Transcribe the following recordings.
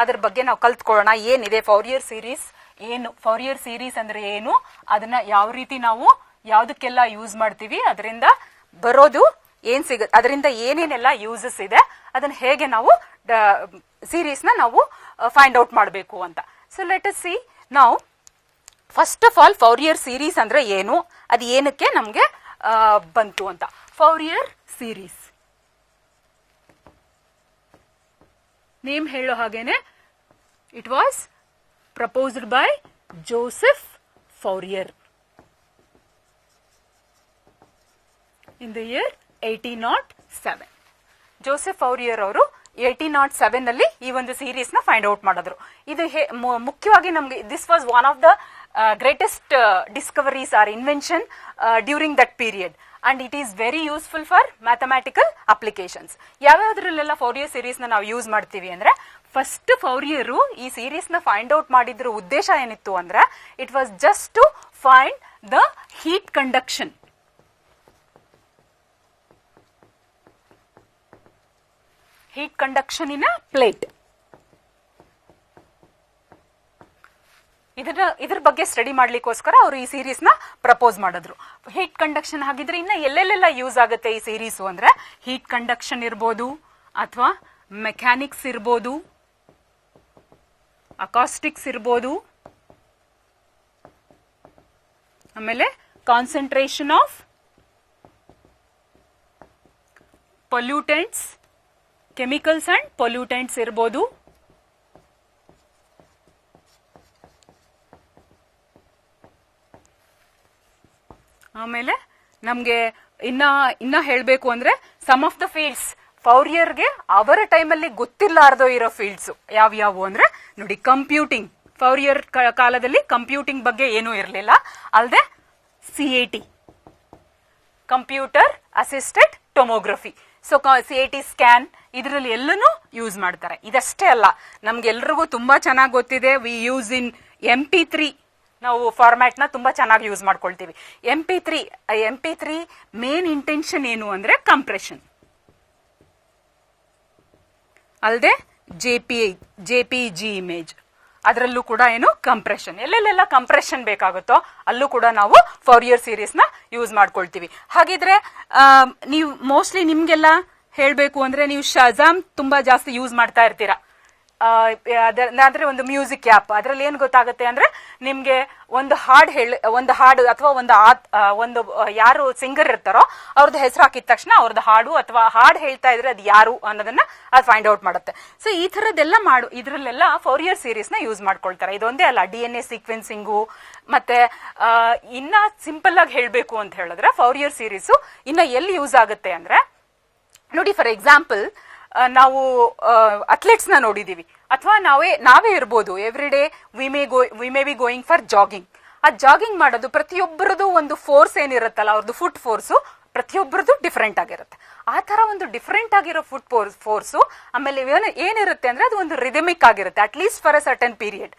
ಅದ್ರ ಬಗ್ಗೆ ನಾವು ಕಲ್ತ್ಕೊಳ್ಳೋಣ. ಏನಿದೆ ಫೌರಿಯರ್ ಸೀರೀಸ್, ಏನು ಫೌರಿಯರ್ ಸೀರೀಸ್ ಅಂದ್ರೆ ಏನು, ಅದನ್ನ ಯಾವ ರೀತಿ ನಾವು ಯಾವ್ದಕ್ಕೆಲ್ಲ ಯೂಸ್ ಮಾಡ್ತೀವಿ, ಅದರಿಂದ ಬರೋದು ಏನ್ ಸಿಗುತ್ತೆ, ಅದರಿಂದ ಏನೇನೆಲ್ಲ ಯೂಸಸ್ ಇದೆ, ಅದನ್ನ ಹೇಗೆ ನಾವು ಸೀರೀಸ್ ನ ನಾವು ಫೈಂಡ್ ಔಟ್ ಮಾಡಬೇಕು ಅಂತ. ಸೊ ಲೆಟ್ ಅಸ್ ಸಿ ನಾವು first of all Fourier series ಅಂದ್ರೆ ಏನು, ಅದು ಏನಕ್ಕೆ ನಮ್ಗೆ ಬಂತು ಅಂತ. ಫೌರಿಯರ್ ಸೀರೀಸ್ ನೇಮ್ ಹೇಳೋ ಹಾಗೇನೆ, it was proposed by Joseph Fourier in the year 1807. Joseph Fourier ಅವರು 1807 ನಲ್ಲಿ ಈ ಒಂದು ಸೀರೀಸ್ ನ ಫೈಂಡ್ ಔಟ್ ಮಾಡಿದ್ರು. ಇದು ಮುಖ್ಯವಾಗಿ ನಮ್ಗೆ this was one of the greatest discoveries or invention during that period and it is very useful for mathematical applications. ಯಾವ್ಯಾವ್ದ್ರಲ್ಲೆಲ್ಲ ಫೌರಿಯರ್ ಸೀರೀಸ್ ನ ನಾವು ಯೂಸ್ ಮಾಡ್ತೀವಿ ಅಂದ್ರೆ, ಫಸ್ಟ್ ಫೌರಿಯರು ಈ ಸೀರೀಸ್ ನ ಫೈಂಡ್ ಔಟ್ ಮಾಡಿದ್ರ ಉದ್ದೇಶ ಏನಿತ್ತು ಅಂದ್ರೆ, it was just to find the heat conduction. Heat conduction in a plate. ಇದ್ರ ಬಗ್ಗೆ ಸ್ಟಡಿ ಮಾಡ್ಲಿಕ್ಕೋಸ್ಕರ ಅವರು ಈ ಸೀರೀಸ್ ನ ಪ್ರಪೋಸ್ ಮಾಡಿದ್ರು. ಹೀಟ್ ಕಂಡಕ್ಷನ್ ಹಾಗಿದ್ರೆ ಇನ್ನ ಎಲ್ಲೆಲ್ಲೆಲ್ಲ ಯೂಸ್ ಆಗುತ್ತೆ ಈ ಸೀರೀಸ್ ಅಂದ್ರೆ, ಹೀಟ್ ಕಂಡಕ್ಷನ್ ಇರ್ಬೋದು, ಅಥವಾ ಮೆಕ್ಯಾನಿಕ್ಸ್ ಇರ್ಬೋದು, ಅಕಾಸ್ಟಿಕ್ಸ್ ಇರ್ಬೋದು, ಆಮೇಲೆ concentration of pollutants, chemicals and pollutants ಇರ್ಬೋದು, ಆಮೇಲೆ ನಮ್ಗೆ ಇನ್ನ ಹೇಳ್ಬೇಕು ಅಂದ್ರೆ, ಸಮ್ ಆಫ್ ದ ಫೀಲ್ಡ್ಸ್ ಫೌರಿಯರ್ಗೆ ಅವರ ಟೈಮಲ್ಲಿ ಗೊತ್ತಿಲ್ಲಾರ್ದೋ ಇರೋ ಫೀಲ್ಡ್ಸ್ ಯಾವ್ಯಾವು ಅಂದ್ರೆ ನೋಡಿ, ಕಂಪ್ಯೂಟಿಂಗ್. ಫೌರಿಯರ್ ಕಾಲದಲ್ಲಿ ಕಂಪ್ಯೂಟಿಂಗ್ ಬಗ್ಗೆ ಏನೂ ಇರಲಿಲ್ಲ. ಅಲ್ಲದೆ CAT, computer assisted tomography. So CAT scan, ಇದರಲ್ಲಿ ಎಲ್ಲನೂ ಯೂಸ್ ಮಾಡ್ತಾರೆ. ಇದಷ್ಟೇ ಅಲ್ಲ, ನಮ್ಗೆಲ್ರಿಗೂ ತುಂಬಾ ಚೆನ್ನಾಗಿ ಗೊತ್ತಿದೆ, ವಿ ಯೂಸ್ ಇನ್ MP3. ನಾವು ಫಾರ್ಮ್ಯಾಟ್ ನ ತುಂಬಾ ಚೆನ್ನಾಗಿ ಯೂಸ್ ಮಾಡ್ಕೊಳ್ತೀವಿ. MP3 ಮೇನ್ ಇಂಟೆನ್ಷನ್ ಏನು ಅಂದ್ರೆ ಕಂಪ್ರೆಷನ್. ಅಲ್ಲದೆ JPG ಇಮೇಜ್, ಅದರಲ್ಲೂ ಕೂಡ ಏನು ಕಂಪ್ರೆಷನ್. ಎಲ್ಲೆಲ್ಲೆಲ್ಲ ಕಂಪ್ರೆಷನ್ ಬೇಕಾಗುತ್ತೋ ಅಲ್ಲೂ ಕೂಡ ನಾವು ಫೌರಿಯರ್ ಸೀರೀಸ್ ನ ಯೂಸ್ ಮಾಡ್ಕೊಳ್ತೀವಿ. ಹಾಗಿದ್ರೆ ನೀವು ಮೋಸ್ಟ್ಲಿ ನಿಮ್ಗೆಲ್ಲ ಹೇಳ್ಬೇಕು ಅಂದ್ರೆ, ನೀವು ಶಜಾಮ್ ತುಂಬಾ ಜಾಸ್ತಿ ಯೂಸ್ ಮಾಡ್ತಾ ಇರ್ತೀರಾ. ಅಂದ್ರೆ ಒಂದು ಮ್ಯೂಸಿಕ್ ಆ್ಯಪ್. ಅದ್ರಲ್ಲಿ ಏನ್ ಗೊತ್ತಾಗುತ್ತೆ ಅಂದ್ರೆ, ನಿಮ್ಗೆ ಒಂದು ಹಾಡು ಅಥವಾ ಒಂದು ಯಾರು ಸಿಂಗರ್ ಇರ್ತಾರೋ ಅವ್ರದ್ದು ಹೆಸರು ಹಾಕಿದ ತಕ್ಷಣ ಅವ್ರದ್ದು ಹಾಡು ಅಥವಾ ಹಾಡು ಹೇಳ್ತಾ ಇದ್ರೆ ಅದು ಯಾರು ಅನ್ನೋದನ್ನ ಅದು ಫೈಂಡ್ ಔಟ್ ಮಾಡುತ್ತೆ. ಸೊ ಈ ತರದ್ದೆಲ್ಲ ಇದ್ರಲ್ಲೆಲ್ಲ ಫೌರಿಯರ್ ಸೀರೀಸ್ ನ ಯೂಸ್ ಮಾಡ್ಕೊಳ್ತಾರೆ. ಇದೊಂದೇ ಅಲ್ಲ, DNA ಸೀಕ್ವೆನ್ಸಿಂಗು, ಮತ್ತೆ ಇನ್ನ ಸಿಂಪಲ್ ಆಗಿ ಹೇಳ್ಬೇಕು ಅಂತ ಹೇಳಿದ್ರೆ, ಫೌರಿಯರ್ ಸೀರೀಸ್ ಇನ್ನ ಎಲ್ಲಿ ಯೂಸ್ ಆಗುತ್ತೆ ಅಂದ್ರೆ ನೋಡಿ, ಫಾರ್ ಎಕ್ಸಾಂಪಲ್ ನಾವು ಅಥ್ಲೆಟ್ಸ್ ನ ನೋಡಿದೀವಿ, ಅಥವಾ ನಾವೇ ಇರ್ಬೋದು. Every day we may be going for jogging. ಆ ಜಾಗಿಂಗ್ ಮಾಡೋದು ಪ್ರತಿಯೊಬ್ಬರದು ಒಂದು ಫೋರ್ಸ್ ಏನಿರುತ್ತಲ್ಲ, ಅವ್ರದ್ದು ಫುಟ್ ಫೋರ್ಸು ಪ್ರತಿಯೊಬ್ಬರದು ಡಿಫರೆಂಟ್ ಆಗಿರುತ್ತೆ. ಆ ತರ ಒಂದು ಡಿಫರೆಂಟ್ ಆಗಿರೋ ಫುಟ್ ಫೋರ್ಸು ಆಮೇಲೆ ಏನಿರುತ್ತೆ ಅಂದ್ರೆ, ಅದು ಒಂದು ರಿದಮಿಕ್ ಆಗಿರುತ್ತೆ. At least for a certain period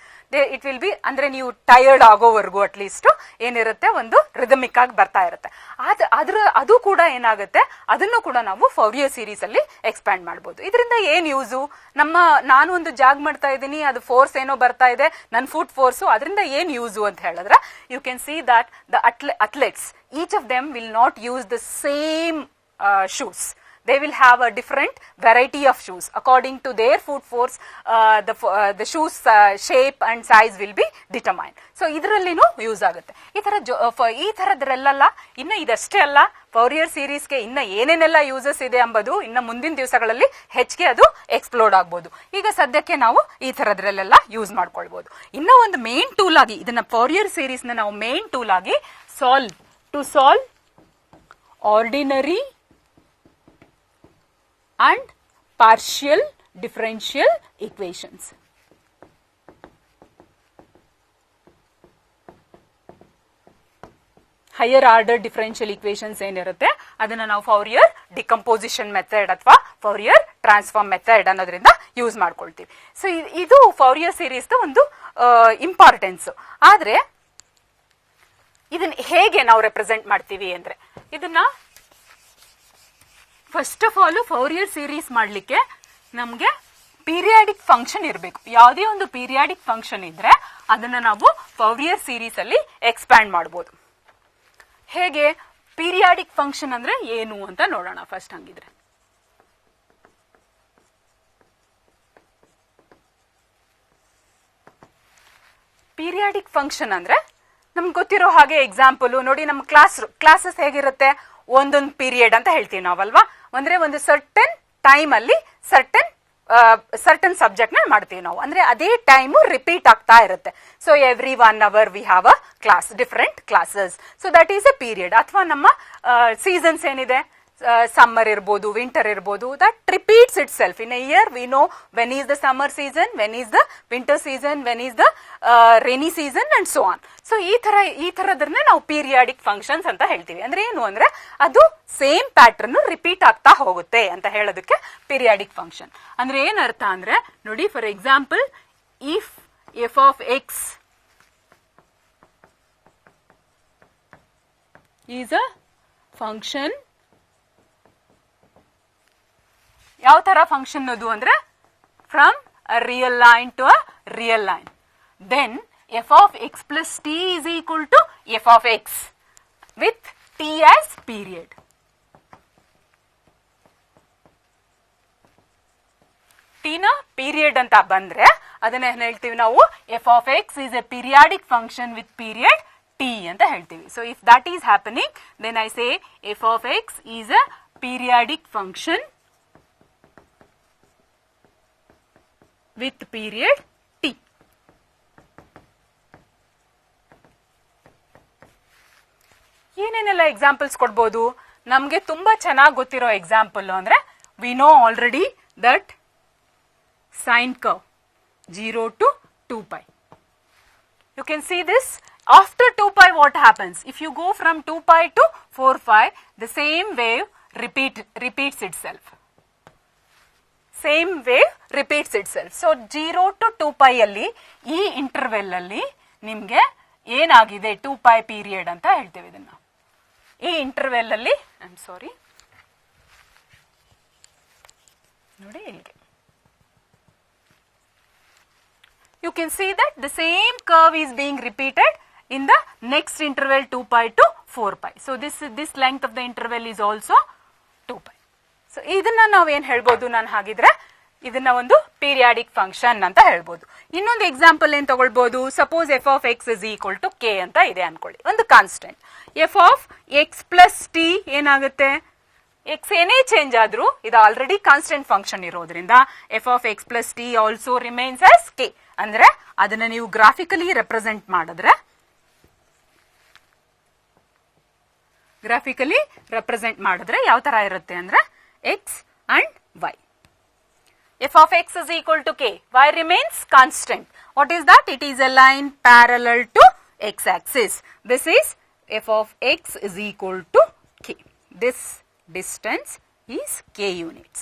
it will be, ಅಂದ್ರೆ ನೀವು ಟಯರ್ಡ್ ಆಗೋವರೆಗೂ ಅಟ್ಲೀಸ್ಟ್ ಏನಿರುತ್ತೆ, ಒಂದು ರಿದಮಿಕ್ ಆಗಿ ಬರ್ತಾ ಇರುತ್ತೆ. ಅದು ಕೂಡ ಏನಾಗುತ್ತೆ, ಅದನ್ನು ಕೂಡ ನಾವು ಫೌರಿಯರ್ ಸೀರೀಸ್ ಅಲ್ಲಿ ಎಕ್ಸ್ಪ್ಯಾಂಡ್ ಮಾಡಬಹುದು. ಇದರಿಂದ ಏನ್ ಯೂಸು, ನಾನು ಒಂದು ಜಾಗ್ ಮಾಡ್ತಾ ಇದ್ದೀನಿ, ಅದು ಫೋರ್ಸ್ ಏನೋ ಬರ್ತಾ ಇದೆ, ನನ್ನ ಫುಟ್ ಫೋರ್ಸು, ಅದರಿಂದ ಏನ್ ಯೂಸು ಅಂತ ಹೇಳಿದ್ರೆ, you can see that the athletes, each of them will not use the same shoes. They will have a different variety of shoes according to their foot force. The shoes shape and size will be determined. So idrallinu use ಆಗುತ್ತೆ. ಈ ತರದ್ರಲ್ಲ. ಇನ್ನು ಇದಷ್ಟೇ ಅಲ್ಲ, Fourier ಸೀರೀಸ್ಗೆ ಇನ್ನ ಏನೇನೆಲ್ಲ uses ಇದೆ ಎಂಬುದು ಇನ್ನ ಮುಂದಿನ ದಿವಸಗಳಲ್ಲಿ ಹೆಚ್ಚಿಗೆ ಅದು ಎಕ್ಸ್ಪ್ಲೋರ್ಡ್ ಆಗ್ಬೋದು. ಈಗ ಸದ್ಯಕ್ಕೆ ನಾವು ಈ ತರದ್ರಲ್ಲೆಲ್ಲ ಯೂಸ್ ಮಾಡ್ಕೊಳ್ಬಹುದು. ಇನ್ನ ಒಂದು ಮೇನ್ ಟೂಲ್ ಆಗಿ ಇದನ್ನ ಫೌರಿಯರ್ ಸೀರೀಸ್ ನ ನಾವು ಮೇನ್ ಟೂಲ್ ಆಗಿ to solve ordinary and partial differential equations. Higher order differential equations ಏನಿರುತ್ತೆ ಅದನ್ನ ನಾವು ಫೌರಿಯರ್ ಡಿಕಂಪೋಸಿಷನ್ ಮೆಥಡ್ ಅಥವಾ ಫೌರಿಯರ್ ಟ್ರಾನ್ಸ್ಫಾರ್ಮ್ ಮೆಥಡ್ ಅನ್ನೋದ್ರಿಂದ ಯೂಸ್ ಮಾಡ್ಕೊಳ್ತೀವಿ. ಸೊ ಇದು ಫೌರಿಯರ್ ಸೀರೀಸ್ ಒಂದು ಇಂಪಾರ್ಟೆನ್ಸ್. ಆದ್ರೆ ಇದನ್ನ ಹೇಗೆ ನಾವು ರೆಪ್ರೆಸೆಂಟ್ ಮಾಡ್ತೀವಿ ಅಂದ್ರೆ, ಇದನ್ನ first of all Fourier series ಮಾಡ್ಲಿಕ್ಕೆ ನಮ್ಗೆ ಪೀರಿಯಾಡಿಕ್ ಫಂಕ್ಷನ್ ಇರಬೇಕು. ಯಾವುದೇ ಒಂದು ಪೀರಿಯಾಡಿಕ್ ಫಂಕ್ಷನ್ ಇದ್ರೆ ಅದನ್ನ ನಾವು ಫೋರಿಯರ್ ಸೀರೀಸ್ ಅಲ್ಲಿ ಎಕ್ಸ್ಪ್ಯಾಂಡ್ ಮಾಡಬಹುದು. ಹೇಗೆ ಪೀರಿಯಾಡಿಕ್ ಫಂಕ್ಷನ್ ಅಂದ್ರೆ ಏನು ಅಂತ ನೋಡೋಣ ಫಸ್ಟ್. ಹಂಗಿದ್ರೆ ಪೀರಿಯಾಡಿಕ್ ಫಂಕ್ಷನ್ ಅಂದ್ರೆ ನಮ್ಗೆ ಗೊತ್ತಿರೋ ಹಾಗೆ ಎಕ್ಸಾಂಪಲ್ ನೋಡಿ, ನಮ್ಮ ಕ್ಲಾಸಸ್ ಹೇಗಿರುತ್ತೆ, ಒಂದೊಂದು ಪೀರಿಯಡ್ ಅಂತ ಹೇಳ್ತೀವಿ ನಾವಲ್ವಾ. ಅಂದ್ರೆ ಒಂದು ಸರ್ಟನ್ ಟೈಮ್ ಅಲ್ಲಿ ಸರ್ಟನ್ ಸಬ್ಜೆಕ್ಟ್ ನ ಮಾಡ್ತೀವಿ ನಾವು. ಅಂದ್ರೆ ಅದೇ ಟೈಮು ರಿಪೀಟ್ ಆಗ್ತಾ ಇರುತ್ತೆ. So every 1 hour we have a class, different classes. So that is A period. ಅಥವಾ ನಮ್ಮ ಸೀಸನ್ಸ್ ಏನಿದೆ, summer ಇರ್ಬೋದು, ವಿಂಟರ್ ಇರ್ಬೋದು, that repeats itself in a year. We know when is the summer season, when is the winter season, when is the rainy season and so on. So ಈ ತರದನ್ನ ನಾವು periodic functions ಅಂತ ಹೇಳ್ತೀವಿ. ಅಂದ್ರೆ ಏನು ಅಂದ್ರೆ ಅದು ಸೇಮ್ ಪ್ಯಾಟರ್ನ್ ರಿಪೀಟ್ ಆಗ್ತಾ ಹೋಗುತ್ತೆ ಅಂತ ಹೇಳೋದಕ್ಕೆ ಪೀರಿಯಾಡಿಕ್ ಫಂಕ್ಷನ್. ಅಂದ್ರೆ ಏನ್ ಅರ್ಥ ಅಂದ್ರೆ ನೋಡಿ, for example, if f of x is a function, ಯಾವ ತರ ಫಂಕ್ಷನ್ ಅದು ಅಂದ್ರೆ from a real line to a real line, then f of x plus t is equal to f of x with t as period. ಟಿನ period ಅಂತ ಬಂದ್ರೆ ಅದನ್ನ ಏನ್ ಹೇಳ್ತೀವಿ ನಾವು, f of x is a periodic function with period t ಅಂತ ಹೇಳ್ತೀವಿ. So if that is happening, then I say F of x is a periodic function with period t. ಏನೇನೆಲ್ಲ ಎಕ್ಸಾಂಪಲ್ಸ್ ಕೊಡ್ಬೋದು? ನಮ್ಗೆ ತುಂಬಾ ಚೆನ್ನಾಗಿ ಗೊತ್ತಿರೋ ಎಕ್ಸಾಂಪಲ್ ಅಂದ್ರೆ we know already that sign curve 0 to 2π. You can see this. After 2π what happens? If you go from 2π to 4π, the same wave repeats itself. Same wave repeats it self. So 0 to 2π ಅಲ್ಲಿ ಈ interval ಅಲ್ಲಿ ನಿಮ್ಗೆ ಏನಾಗಿದೆ 2π period ಅಂತ ಹೇಳ್ತೇವೆ ಇದನ್ನ. ಈ interval ಅಲ್ಲಿ ಐ ಆಮ್ ಸಾರಿ, ನೋಡಿ ಇಲ್ಲಿಗೆ you can see that the same curve is being repeated in the next interval 2π to 4π. So this length of the interval is also 2π. ಸೊ ಇದನ್ನ ನಾವೇನ್ ಹೇಳ್ಬೋದು, ನಾನು ಹಾಗಿದ್ರೆ ಇದನ್ನ ಒಂದು ಪೀರಿಯಾಡಿಕ್ ಫಂಕ್ಷನ್ ಅಂತ ಹೇಳ್ಬೋದು. ಇನ್ನೊಂದು ಎಕ್ಸಾಂಪಲ್ ಏನ್ ತಗೊಳ್ಬಹುದು, suppose f of x is equal to k ಅಂತ ಇದೆ ಅನ್ಕೊಳ್ಳಿ, ಒಂದು constant. F of x plus t ಏನಾಗುತ್ತೆ, ಎಕ್ಸ್ ಏನೇ ಚೇಂಜ್ ಆದ್ರೂ ಇದು ಆಲ್ರೆಡಿ ಕಾನ್ಸ್ಟೆಂಟ್ ಫಂಕ್ಷನ್ ಇರೋದ್ರಿಂದ f of x plus t also remains as k. ಅಂದ್ರೆ ಅದನ್ನ ನೀವು ಗ್ರಾಫಿಕಲಿ ರೆಪ್ರೆಸೆಂಟ್ ಮಾಡಿದ್ರೆ ಯಾವ ತರ ಇರುತ್ತೆ ಅಂದ್ರೆ x and y. f of x is equal to k. y remains constant. What is that? It is a line parallel to x-axis. This is f of x is equal to k. This distance is k units.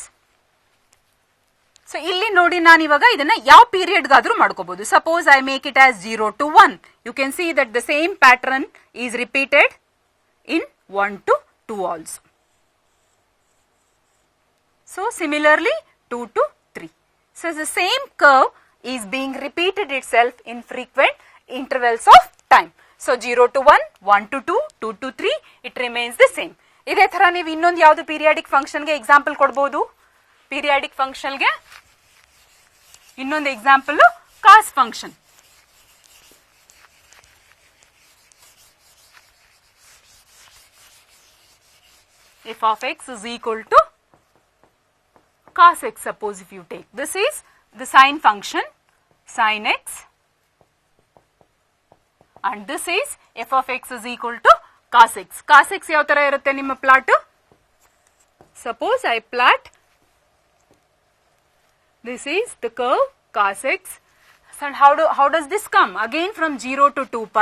So ಇಲ್ಲಿ ನೋಡಿ, ನಾನು ಇವಾಗ ಇದನ್ನ ಯಾವ period ಗಾದ್ರೂ ಮಾಡ್ಕೋಬಹುದು. Suppose I make it as 0 to 1. You can see that the same pattern is repeated in 1 to 2 also. So similarly 2 to 3. So the same curve is being repeated itself in frequent intervals of time. So 0 to 1, 1 to 2, 2 to 3, it remains the same. ಇದೇ ತರ ನೀವು ಇನ್ನೊಂದು ಯಾವುದು periodic function ಗೆ example ಕೊಡಬಹುದು. Periodic function ಗೆ ಇನ್ನೊಂದು example cos function. f of x is equal to cos x. Suppose if you take, this is the sine function sin x, and this is f of x is equal to cos x. Cos x ಯಾವ ತರ ಇರುತ್ತೆ ನಿಮ್ಮ plot? Suppose I plot, this is the curve cos x, and how does this come? Again from 0 to 2π,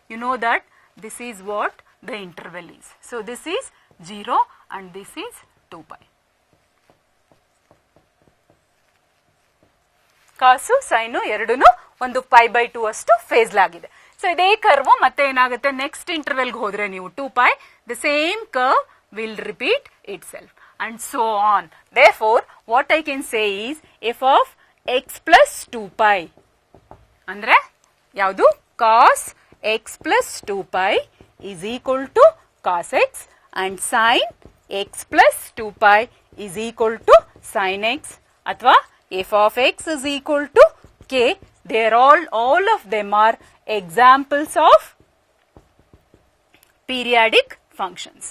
you know that this is what the interval is. So this is 0 and this is 2π. ಕಾಸು sign ಎರಡೂನು ಒಂದು π/2 ಅಷ್ಟು face ಆಗಿದೆ. So ಇದೇ curve ಮತ್ತೆ ಏನಾಗುತ್ತೆ, next interval ಹೋದ್ರೆ ನೀವು 2π, the same curve will repeat it self and so on. Therefore what I can say is f of x plus 2π ಅಂದ್ರೆ ಯಾವುದು cos x plus 2π is equal to cos x and sin x plus 2π is equal to sin x ಅಥವಾ f of x is equal to k. They are all of them are examples of periodic functions.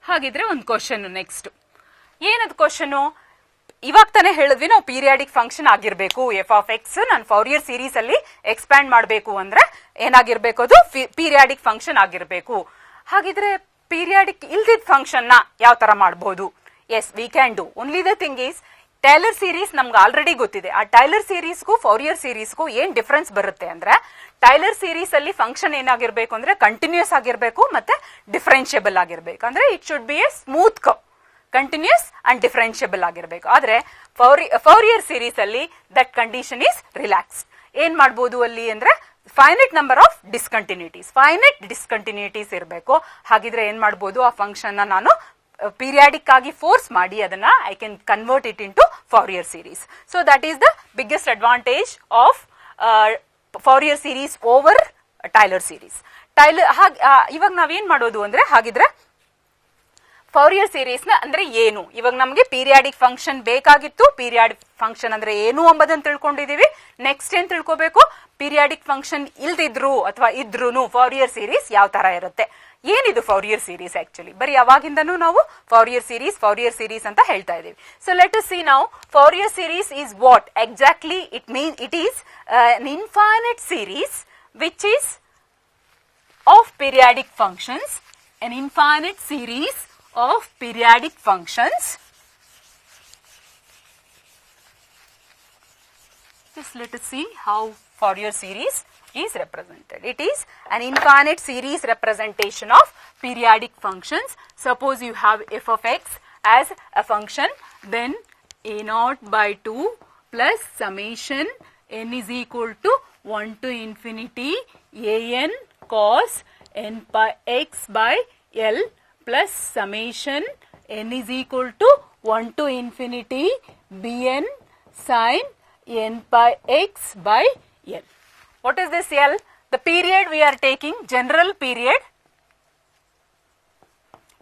ಹಾಗಿದ್ರೆ ಒಂದು question next ಏನದು question ಇವಾಗ ತಾನೇ ಹೇಳಿದ್ವಿ ನಾವು periodic function ಆಗಿರ್ಬೇಕು F of X ನಾನು ಫೌರಿಯರ್ ಸೀರೀಸ್ ಅಲ್ಲಿ ಎಕ್ಸ್ಪ್ಯಾಂಡ್ ಮಾಡಬೇಕು ಅಂದ್ರೆ ಏನಾಗಿರ್ಬೇಕು ಅದು ಪೀರಿಯಾಡಿಕ್ ಫಂಕ್ಷನ್ ಆಗಿರ್ಬೇಕು. ಹಾಗಿದ್ರೆ ಪೀರಿಯಾಡಿಕ್ ಇಲ್ದಿದ್ ಫಂಕ್ಷನ್ ನ ಯಾವ ತರ ಮಾಡಬಹುದು? Yes we can do. Only the thing is Taylor series ನಮ್ಗೆ ಆಲ್ರೆಡಿ ಗೊತ್ತಿದೆ. ಆ ಟೈಲರ್ ಸೀರೀಸ್ಗೂ ಫೌರಿಯರ್ ಸೀರೀಸ್ಗೂ ಏನ್ ಡಿಫರೆನ್ಸ್ ಬರುತ್ತೆ ಅಂದ್ರೆ ಟೈಲರ್ ಸೀರೀಸ್ ಅಲ್ಲಿ ಫಂಕ್ಷನ್ ಏನಾಗಿರ್ಬೇಕು ಅಂದ್ರೆ ಕಂಟಿನ್ಯೂಸ್ ಆಗಿರ್ಬೇಕು ಮತ್ತೆ ಡಿಫರೆನ್ಷಿಯಬಲ್ ಆಗಿರ್ಬೇಕು. ಅಂದ್ರೆ it should be a smooth curve, continuous and differentiable ಆಗಿರ್ಬೇಕು. ಆದ್ರೆ ಫೌರಿಯರ್ ಸೀರೀಸ್ ಅಲ್ಲಿ ದಟ್ ಕಂಡೀಷನ್ ಈಸ್ ರಿಲ್ಯಾಕ್ಸ್ಡ್. ಏನ್ ಮಾಡಬಹುದು ಅಲ್ಲಿ ಅಂದ್ರೆ ಫೈನೈಟ್ ನಂಬರ್ ಆಫ್ ಡಿಸ್ಕಂಟಿನ್ಯೂಟೀಸ್ ಇರಬೇಕು. ಹಾಗಿದ್ರೆ ಏನ್ ಮಾಡಬಹುದು, ಆ ಫಂಕ್ಷನ್ ನಾನು ಪೀರಿಯಾಡಿಕ್ ಆಗಿ ಫೋರ್ಸ್ ಮಾಡಿ ಅದನ್ನ I can convert it into Fourier series. So that is the biggest advantage of Fourier series over Taylor series. ಇವಾಗ ನಾವೇನ್ ಮಾಡೋದು ಅಂದ್ರೆ ಹಾಗಿದ್ರೆ ಫೌರಿಯರ್ ಸೀರೀಸ್ ನ ಅಂದ್ರೆ ಏನು, ಇವಾಗ ನಮಗೆ ಪೀರಿಯಾಡಿಕ್ ಫಂಕ್ಷನ್ ಬೇಕಾಗಿತ್ತು. ಪೀರಿಯಾಡಿಕ್ ಫಂಕ್ಷನ್ ಅಂದ್ರೆ ಏನು ಎಂಬುದನ್ನು ತಿಳ್ಕೊಂಡಿದೀವಿ. ನೆಕ್ಸ್ಟ್ ಏನ್ ತಿಳ್ಕೋಬೇಕು, ಪೀರಿಯಾಡಿಕ್ ಫಂಕ್ಷನ್ ಇಲ್ದಿದ್ರು ಅಥವಾ ಇದ್ರೂನು ಫೌರಿಯರ್ ಸೀರೀಸ್ ಯಾವ ತರ ಇರುತ್ತೆ. ಏನಿದು ಫೌರಿಯರ್ ಸೀರೀಸ್? ಆಕ್ಚುಲಿ ಬರೀ ಯಾವಾಗಿಂದನೂ ನಾವು ಫೌರಿಯರ್ ಸೀರೀಸ್ ಅಂತ ಹೇಳ್ತಾ ಇದೀವಿ. So let us see now Fourier series is what exactly it is an infinite series which is of periodic functions, an infinite series of periodic functions. Just let us see how Fourier series is represented. It is an infinite series representation of periodic functions. Suppose you have f of x as a function, then a naught by 2 plus summation n is equal to 1 to infinity an cos n pi x by L plus summation n is equal to 1 to infinity bn sin n pi x by L. What is this L? The period we are taking, general period.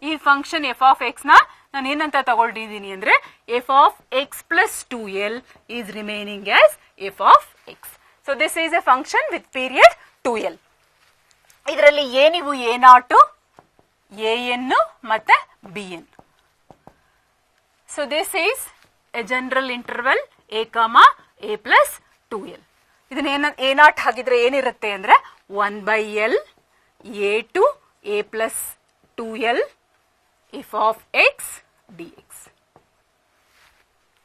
ಈ function F of X ನ ನಾನು ಏನಂತ ತಗೊಳ್ತಿದ್ದೀನಿ ಅಂದ್ರೆ F of x plus 2L is remaining as f of x. So this is a function with period 2L. ಇದರಲ್ಲಿ ಏನಿವು a naught an ಮತ್ತೆ bn. So this is a general interval a comma a plus 2L. ಇದನ್ನ a not ಹಾಗಿದ್ರೆ ಏನಿರುತ್ತೆ ಅಂದ್ರೆ 1/L a to a plus 2L f of x dx.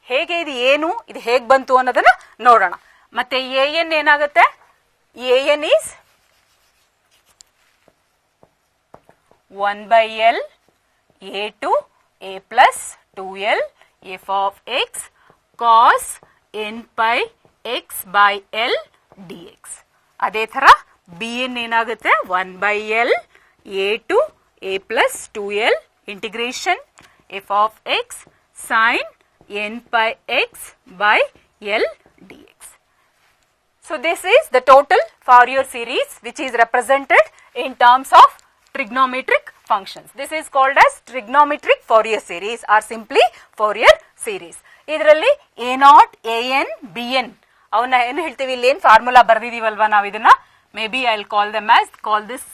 ಹೇಗೆ ಇದು ಏನು, ಇದು ಹೇಗೆ ಬಂತು ಅನ್ನೋದನ್ನ ನೋಡೋಣ. ಮತ್ತೆ an ಏನಾಗುತ್ತೆ, an is 1/L a to a plus 2L f of x cos n pi x by L dx. ಅದೇ ತರ bn ಏನಾಗುತ್ತೆ 1/L a to a plus 2L integration f of x sin n pi x by L dx. So this is the total Fourier series which is represented in terms of trigonometric functions. This is called as trigonometric Fourier series or simply Fourier series. ಇದರಲ್ಲಿ a naught an bn ಅವನ್ನ ಏನು ಹೇಳ್ತೀವಿ, ಇಲ್ಲಿ ಏನು formula ಬರ್ದಿದೀವಲ್ವಾ ನಾವು ಇದನ್ನ, may be I will call this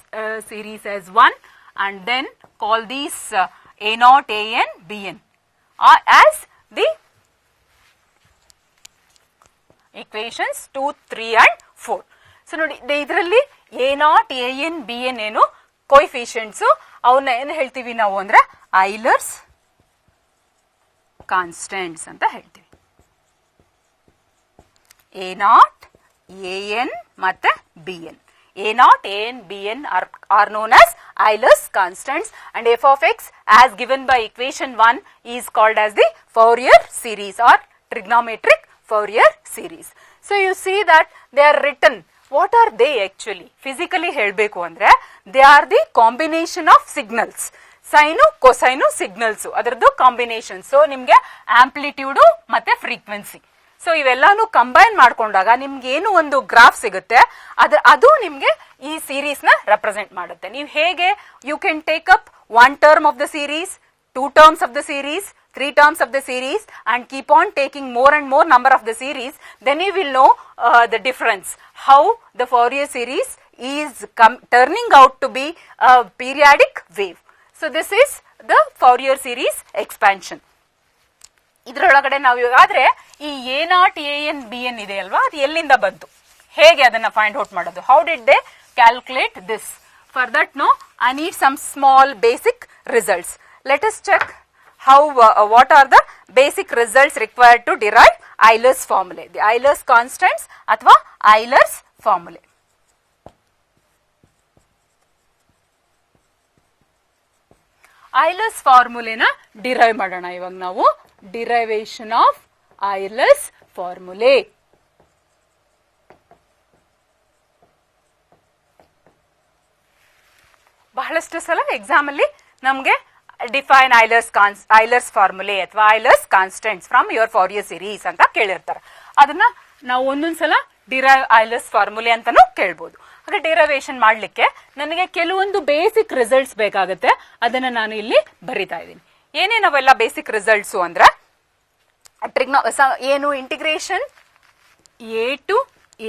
series as 1 and then call these a naught an bn as the equations 2, 3 and 4. So ನೋಡಿ ಇದರಲ್ಲಿ a naught an bn ಏನು ಕೋಎಫಿಷಿಯೆಂಟ್ಸ್, ಅವನ್ನ ಏನು ಹೇಳ್ತೀವಿ ನಾವು ಅಂದ್ರೆ ಐಲರ್ಸ್ ಕಾನ್ಸ್ಟೆಂಟ್ಸ್ ಅಂತ ಹೇಳ್ತೀವಿ. a naught an ಮತ್ತೆ bn. a naught an bn are known as Euler's constants and f of x as given by equation 1 is called as the Fourier series or trigonometric Fourier series. So you see that they are written. What are they actually? Physically helbeku andre they are the combination of signals. Sine cosine signals ಅದರದ್ದು combination. So ನಿಮ್ಗೆ amplitude ಮತ್ತೆ frequency, so ಇವೆಲ್ಲಾನು combine ಮಾಡ್ಕೊಂಡಾಗ ನಿಮ್ಗೆ ಏನು ಒಂದು graph ಸಿಗುತ್ತೆ, ಅದು ನಿಮ್ಗೆ ಈ ಸೀರೀಸ್ ನ ರೆಪ್ರೆಸೆಂಟ್ ಮಾಡುತ್ತೆ. ನೀವು ಹೇಗೆ you can take up 1 term of the series, 2 terms of the series, 3 terms of the series, and keep on taking more and more number of the series, then you will know the difference, how the Fourier series is turning out to be a periodic wave. So this is the Fourier series expansion. ಇದರೊಳಗಡೆ ನಾವು ಇವಾಗಾದ್ರೆ ಈ A0 AN BN ಇದೆ ಅಲ್ವಾ, ಅದು ಎಲ್ಲಿಂದ ಬಂತು, ಹೇಗೆ ಅದನ್ನ ಫೈಂಡ್ ಔಟ್ ಮಾಡೋದು, how did they calculate this? For that no I need some small basic results. Let us check how what are the basic results required to derive Euler's formulae, the Euler's constants ಅಥವಾ Euler's formulae. Euler's formulae ನ derive ಮಾಡೋಣ ಇವಾಗ ನಾವು. Derivation of Euler's formulae. ಬಹಳಷ್ಟು ಸಲ exam ಅಲ್ಲಿ ನಮ್ಗೆ define Euler's formulae ಅಥವಾ Euler's constants from your Fourier series ಅಂತ ಕೇಳಿರ್ತಾರೆ. ಅದನ್ನ ನಾವು ಒಂದೊಂದ್ಸಲ ಡಿರೈವ್ Euler's formulae ಅಂತಾನು ಕೇಳ್ಬೋದು. ಹಾಗೆ ಡಿರೈವೇಶನ್ ಮಾಡ್ಲಿಕ್ಕೆ ನನಗೆ ಕೆಲವೊಂದು ಬೇಸಿಕ್ ರಿಸಲ್ಟ್ಸ್ ಬೇಕಾಗುತ್ತೆ, ಅದನ್ನ ನಾನು ಇಲ್ಲಿ ಬರಿತಾ ಇದ್ದೀನಿ. ಏನೇನವೆಲ್ಲ ಬೇಸಿಕ್ ರಿಸಲ್ಟ್ಸ್ ಅಂದ್ರೆ ಏನು integration a to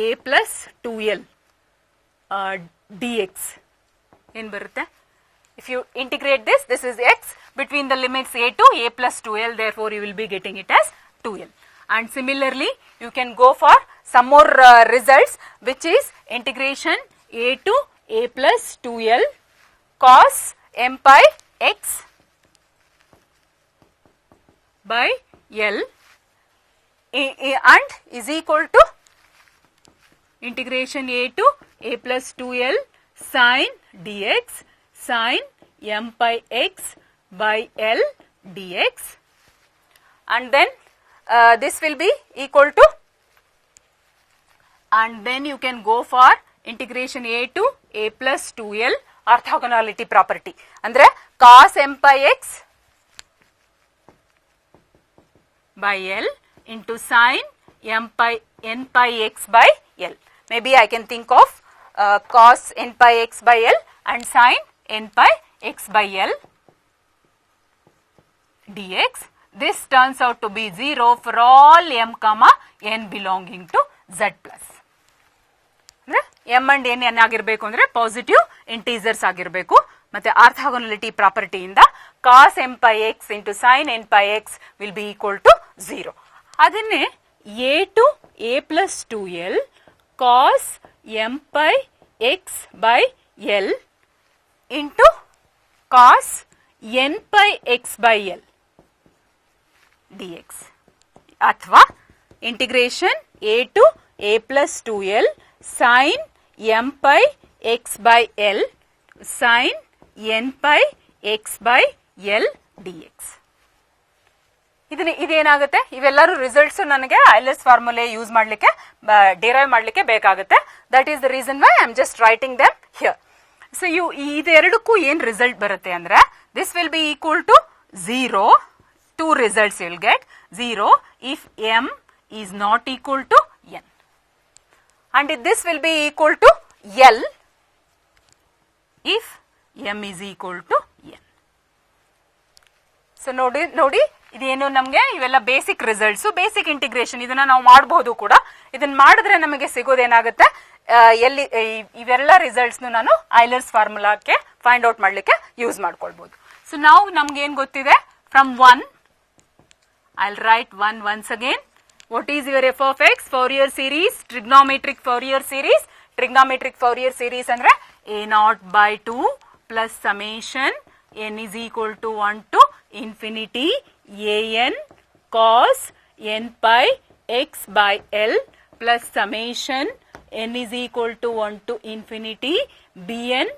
a plus 2l dx ಏನ್ ಬರುತ್ತೆ. If you integrate this, this is x between the limits a to a plus 2l, therefore you will be getting it as 2l. And similarly, you can go for some more results, which is integration a to a plus 2l cos m pi x by l and is equal to integration a to a plus 2l sin dx sin m pi x by l dx, and then this will be equal to, and then you can go for integration a to a plus 2l orthogonality property andre cos m pi x by l into sin m pi n pi x by l. Maybe I can think of cos n pi x by l and sin n pi x by l dx. This turns out to be 0 for all m comma n belonging to z plus. ಅಂದ್ರೆ m and n ಏನಾಗಿರ್ಬೇಕು ಅಂದ್ರೆ positive integers ಆಗಿರಬೇಕು. ಮತ್ತೆ orthogonality ಪ್ರಾಪರ್ಟಿಯಿಂದ cos m pi x into sin n pi x will be equal to 0. ಅದನ್ನೇ a to a plus 2l cos m pi x by l into cos n pi x by l dx ಅಥವಾ integration a to a plus 2l sin m pi x by l sin n pi x by l dx. ಇದೇನಾಗುತ್ತೆ, ಇವೆಲ್ಲರೂ results ನನಗೆ Euler's formulae ಯೂಸ್ ಮಾಡ್ಲಿಕ್ಕೆ derive ಮಾಡ್ಲಿಕ್ಕೆ ಬೇಕಾಗುತ್ತೆ. That is the reason why I am just writing them here. So ಇದೆರಡಕ್ಕೂ ಏನ್ result ಬರುತ್ತೆ ಅಂದ್ರೆ this will be equal to 0. Two results you will get. 0 if m is not equal to n, and this will be equal to l if m is equal to n. So ನೋಡಿ ಇದೇನು ನಮಗೆ ಇವೆಲ್ಲ basic results, basic integration ಇದನ್ನ ನಾವು ಮಾಡಬಹುದು ಕೂಡ. ಇದನ್ನ ಮಾಡಿದ್ರೆ ನಮಗೆ ಸಿಗೋದೇನಾಗುತ್ತೆ, ಎಲ್ಲಿ ಇವೆಲ್ಲ ರಿಸಲ್ಟ್ಸ್ ನಾನು Euler's ಫಾರ್ಮುಲಾಕ್ಕೆ ಫೈಂಡ್ ಔಟ್ ಮಾಡ್ಲಿಕ್ಕೆ ಯೂಸ್ ಮಾಡ್ಕೊಳ್ಬಹುದು. ಸೊ ನಾವು ನಮ್ಗೆ ಏನ್ ಗೊತ್ತಿದೆ, from 1 I'll write 1 once again. What is your f of x? Fourier series, trigonometric Fourier series. Trigonometric Fourier series andre a0 by 2 plus summation n is equal to 1 to infinity an cos n pi x by l plus summation n is equal to 1 to infinity bn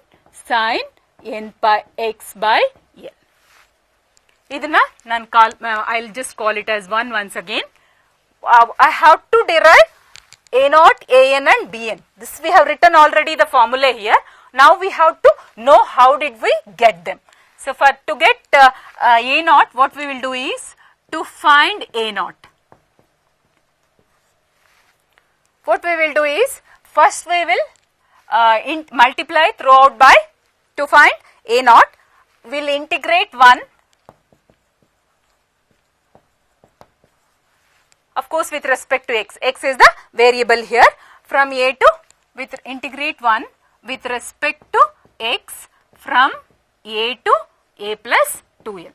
sin n pi x by l. ಇದನ್ನ ನಾನು I'll just call it as 1 once again. I have to derive a0, an and bn. This we have written already the formula here. Now we have to know how did we get them. So for to get A naught, what we will do is to find A naught. What we will do is first we will multiply throughout by to find A naught. We will integrate 1. Of course, with respect to x. X is the variable here. From A to with integrate 1 with respect to x from A to A plus 2l.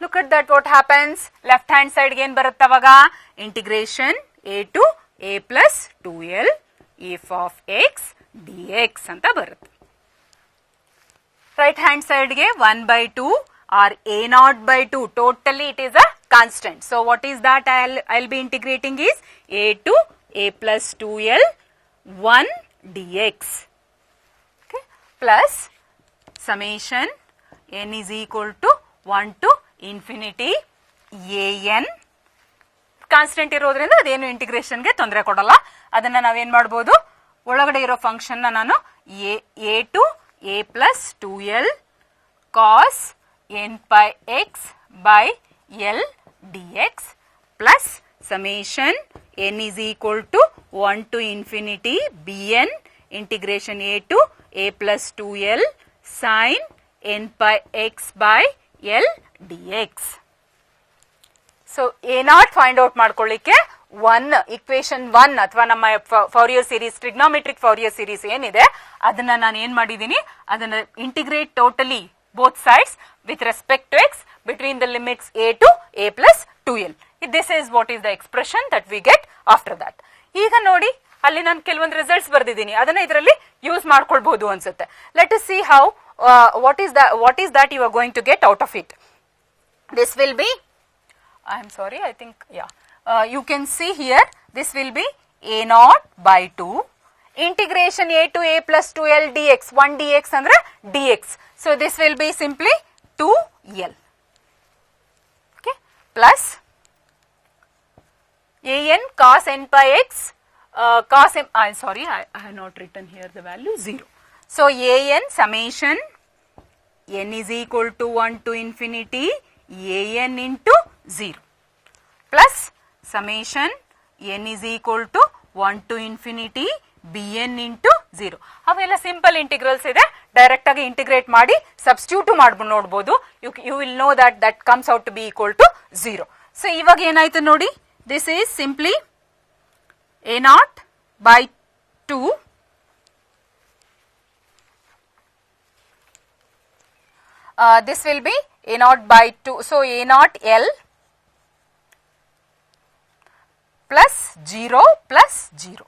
Look at that, what happens? Left hand side again barattavaga integration A to A plus 2l f of x dx anta barutte. Right hand side ge 1 by 2 or A naught by 2, totally it is a constant. So what is that I'll be integrating is A to A plus 2l 1 dx, okay, plus summation n is equal to 1 to infinity an. Constant ಇರೋದ್ರಿಂದ ಅದೇನು ಇಂಟಿಗ್ರೇಷನ್ಗೆ ತೊಂದರೆ ಕೊಡಲ್ಲ. ಅದನ್ನು ನಾವೇನು ಮಾಡ್ಬೋದು, ಒಳಗಡೆ ಇರೋ ಫಂಕ್ಷನ್ನ ನಾನು a to a plus 2l cos n pi x by l dx plus summation n is equal to 1 to infinity bn integration a to a plus 2l sin n pi x by l dx. So a naught find out ಮಾಡ್ಕೊಳ್ಳಿಕ್ಕೆ 1 equation 1 ಅಥವಾ ನಮ್ಮ Fourier series trigonometric Fourier series ಏನಿದೆ ಅದನ್ನ ನಾನು ಏನು ಮಾಡಿದ್ದೀನಿ, ಅದನ್ನ integrate totally both sides with respect to x between the limits a to a plus 2l. This is what is the expression that we get after that. ಈಗ ನೋಡಿ ಅಲ್ಲಿ ನಾನು ಕೆಲವೊಂದು ರಿಸಲ್ಟ್ಸ್ ಬರೆದಿದ್ದೀನಿ, ಅದನ್ನ ಇದರಲ್ಲಿ ಯೂಸ್ ಮಾಡ್ಕೊಳ್ಬಹುದು ಅನ್ಸುತ್ತೆ. Let us see how what is that you are going to get out of it. This will be, I am sorry, I think you can see here this will be a naught by 2 integration a to a plus 2l dx, 1 dx andre dx. So this will be simply 2l, okay, plus an cos n pi x cos m, I am sorry, I have not written here the value 0. So an summation n is equal to 1 to infinity an into 0 plus summation n is equal to 1 to infinity bn into 0. ಅವೆಲ್ಲ simple integrals ಇದೆ, direct ಆಗಿ integrate ಮಾಡಿ substitute ಮಾಡ್ಬೋದು ನೋಡಬಹುದು. You will know that comes out to be equal to 0. So ಇವಾಗ ಏನಾಯ್ತು ನೋಡಿ, this is simply a naught by 2 this will be a naught by 2, so a naught l plus 0 plus 0.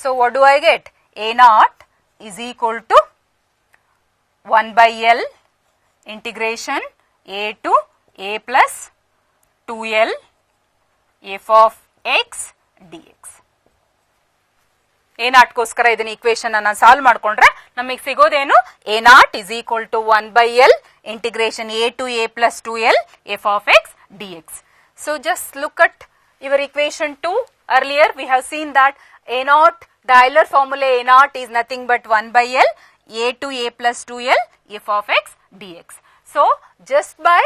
So what do I get? A naught is equal to 1 by l integration a to a plus 2l f of x dx. a naught ಗೋಸ್ಕರ ಇದನ್ನ equation ಅನ್ನು solve ಮಾಡ್ಕೊಂಡ್ರೆ ನಮಗೆ ಸಿಗೋದೇನು, a naught is equal to 1 by l integration a to a plus 2l f of x dx. So just look at your equation 2. Earlier we have seen that a naught, the Euler formula a naught is nothing but 1 by l a to a plus 2l f of x dx. So just by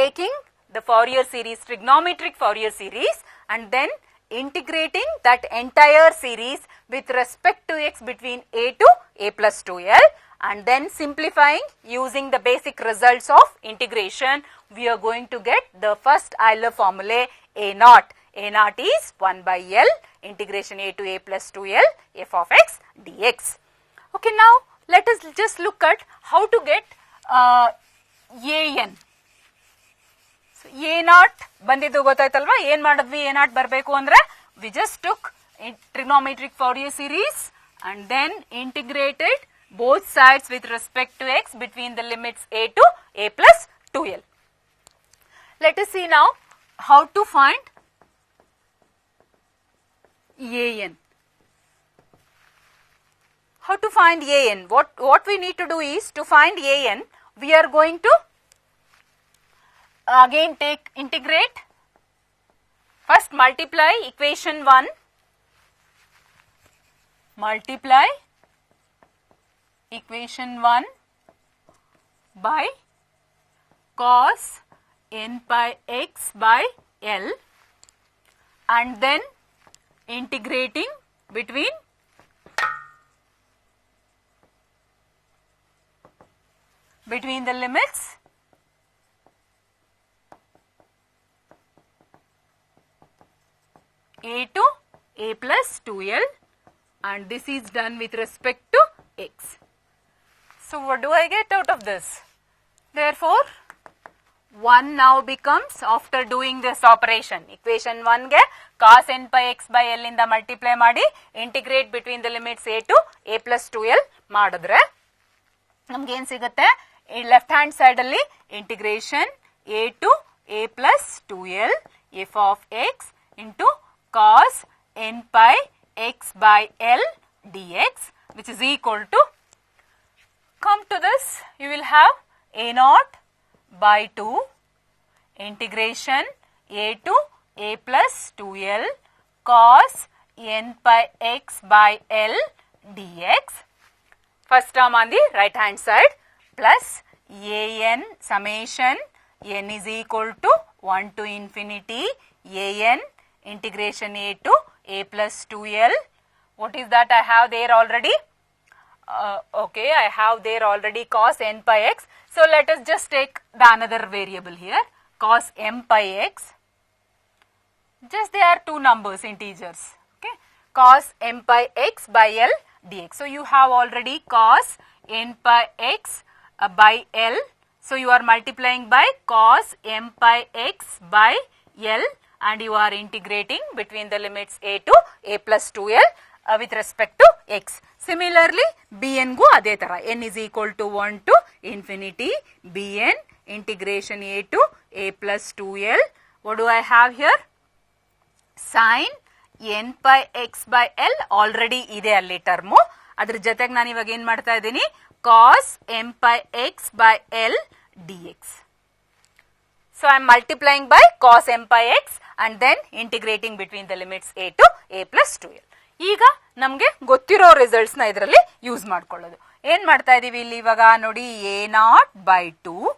taking the Fourier series, trigonometric Fourier series, and then integrating that entire series with respect to x between a to a plus 2l, and then simplifying using the basic results of integration, we are going to get the first Euler formula a naught. A naught is 1 by l integration a to a plus 2l f of x dx. Okay, now let us just look at how to get an. So a naught ಬಂದಿದ್ದು ಗೊತ್ತಾಯ್ತಲ್ವಾ, ಏನ್ ಮಾಡಿದ್ವಿ, a naught ಬರಬೇಕು ಅಂದ್ರೆ we just took trigonometric Fourier series and then integrated both sides with respect to x between the limits a to a plus 2l. Let us see now how to find an. How to find an? What we need to do is, to find an, we are going to again take integrate, first multiply equation 1, multiply equation 1 by cos n pi x by L, and then integrating between the limits a to a plus 2L, and this is done with respect to x. So what do I get out of this? Therefore 1 now becomes, after doing this operation, equation 1 ge cos n pi x by L inda multiply ಮಾಡಿ integrate between the limits a to a plus 2L ಮಾಡಿದ್ರೆ ನಮ್ಗೆ ಏನು ಸಿಗುತ್ತೆ? Left hand side ಅಲ್ಲಿ integration a to a plus 2L f of x into cos n pi x by L dx, which is equal to, come to this, you will have a naught by 2 integration a to a plus 2L cos n pi x by L dx, first term on the right hand side, plus an summation n is equal to 1 to infinity an integration a to a plus 2L. What is that I have there already? Okay, I have there already cos n pi x. So let us just take the another variable here, cos m pi x. Just they are two numbers, integers. Okay, cos m pi x by L dx. So you have already cos n pi x by L. So you are multiplying by cos m pi x by L, and you are integrating between the limits a to a plus 2L with respect to x. Similarly, bn gu ade tara, n is equal to 1 to infinity bn integration a to a plus 2L. What do I have here? Sin n pi x by L already ಇದೆ ಅಲ್ಲಿ term, ಅದ್ರ ಜೊತೆಗೆ ನಾನು ಇವಾಗ ಏನು ಮಾಡ್ತಾ ಇದ್ದೀನಿ, cos m pi x by L dx. So I am multiplying by cos m pi x and then integrating between the limits a to a plus 2L. ಈಗ ನಮಗೆ ಗೊತ್ತಿರೋ ರಿಸಲ್ಟ್ಸ್ ನ ಇದರಲ್ಲಿ ಯೂಸ್ ಮಾಡ್ಕೊಳ್ಳೋದು. ಏನ್ ಮಾಡ್ತಾ ಇದೀವಿ ಇಲ್ಲಿ ಇವಾಗ ನೋಡಿ, a naught by 2.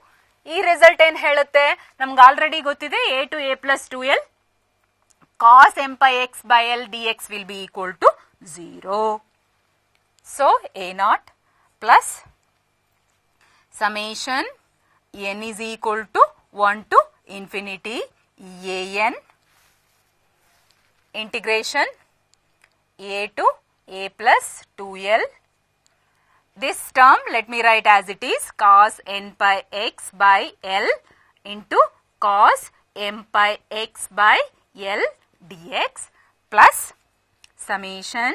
ಈ ರಿಸಲ್ಟ್ ಏನ್ ಹೇಳುತ್ತೆ? ನಮ್ಗೆ ಆಲ್ರೆಡಿ ಗೊತ್ತಿದೆ a to a plus 2L cos m pi x by L dx will be equal to 0. So a naught plus summation n is equal to 1 to infinity an integration a to a plus 2L. This term let me write as it is, cos n pi x by L into cos m pi x by L dx plus summation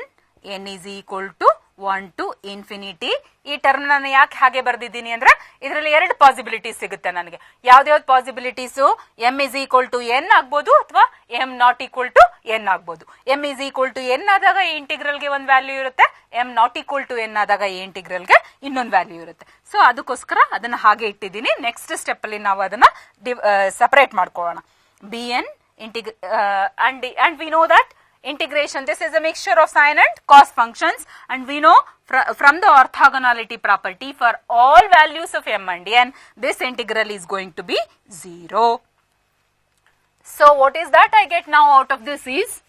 n is equal to 1 to infinity. ಈ term ನಾನು ಯಾಕೆ ಹಾಗೆ ಬರ್ದಿದ್ದೀನಿ ಅಂದ್ರೆ ಇದರಲ್ಲಿ ಎರಡು possibilities ಸಿಗುತ್ತೆ ನನಗೆ. ಯಾವ್ದ್ಯಾವ್ದು possibilities? m is equal to n ಆಗ್ಬೋದು ಅಥವಾ m not equal to n ಆಗ್ಬೋದು. m is equal to n ಆದಾಗ ಈ ಇಂಟಿಗ್ರಲ್ಗೆ ಒಂದು ವ್ಯಾಲ್ಯೂ ಇರುತ್ತೆ, m not equal to n ಆದಾಗ ಈ ಇಂಟಿಗ್ರಲ್ಗೆ ಇನ್ನೊಂದು ವ್ಯಾಲ್ಯೂ ಇರುತ್ತೆ. ಸೊ ಅದಕ್ಕೋಸ್ಕರ ಅದನ್ನ ಹಾಗೆ ಇಟ್ಟಿದ್ದೀನಿ. ನೆಕ್ಸ್ಟ್ ಸ್ಟೆಪ್ ಅಲ್ಲಿ ನಾವು ಅದನ್ನ ಸಪರೇಟ್ ಮಾಡ್ಕೊಳ್ಳೋಣ. bn and we know that integration, this is a mixture of sine and cos functions, and we know from the orthogonality property for all values of m and n this integral is going to be 0. So what is that I get now out of this is,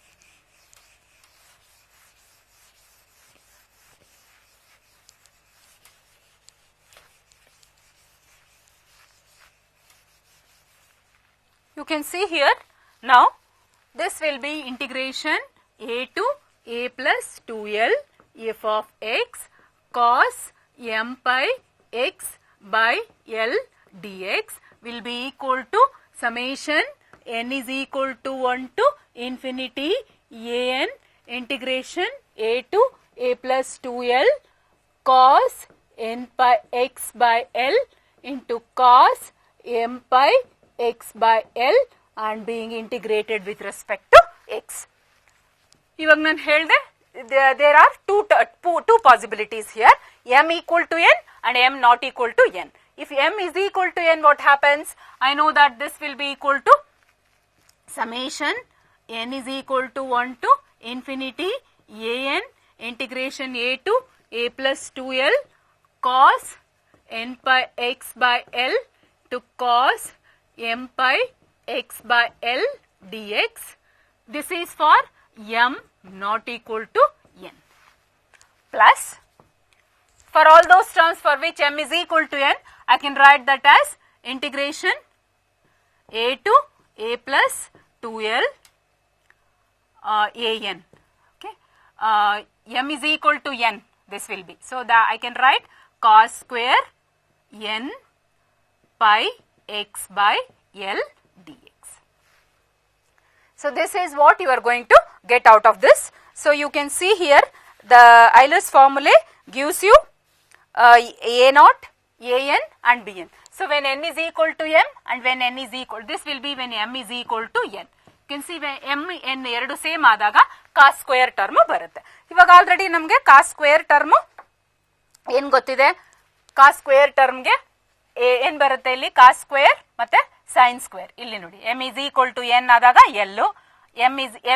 you can see here now this will be integration a to a plus 2L f of x cos m pi x by L dx will be equal to summation n is equal to 1 to infinity an integration a to a plus 2L cos n pi x by L into cos m pi x by L and being integrated with respect to x. ಇವಾಗ ನಾನು ಹೇಳಿದೆ there are two possibilities here, m equal to n and m not equal to n. If m is equal to n, what happens? I know that this will be equal to summation n is equal to 1 to infinity an integration a to a plus 2L cos n pi x by L to cos m pi x by L dx. This is for m not equal to n. Plus, for all those terms for which m is equal to n, I can write that as integration a to a plus 2l an. Okay, m is equal to n. This will be, so that I can write cos square n pi x by L dx. So this is what you are going to get out of this. So you can see here the Euler's formulae gives you a naught, an and bn. So when n is equal to m and when n is equal, this will be when m is equal to n. You can see when m n ಎರಡು same ಆದಾಗ cos square term ಬರುತ್ತೆ. ಇವಾಗ already ನಮಗೆ cos square term ಏನ್ ಗೊತ್ತಿದೆ, cos square ಟರ್ಮ್ಗೆ ಏನ್ ಬರುತ್ತೆ ಇಲ್ಲಿ, cos ಸ್ಕ್ವೇರ್ ಮತ್ತೆ sin ಸ್ಕ್ವೇರ್. ಇಲ್ಲಿ ನೋಡಿ m is equal to n ಆದಾಗ l,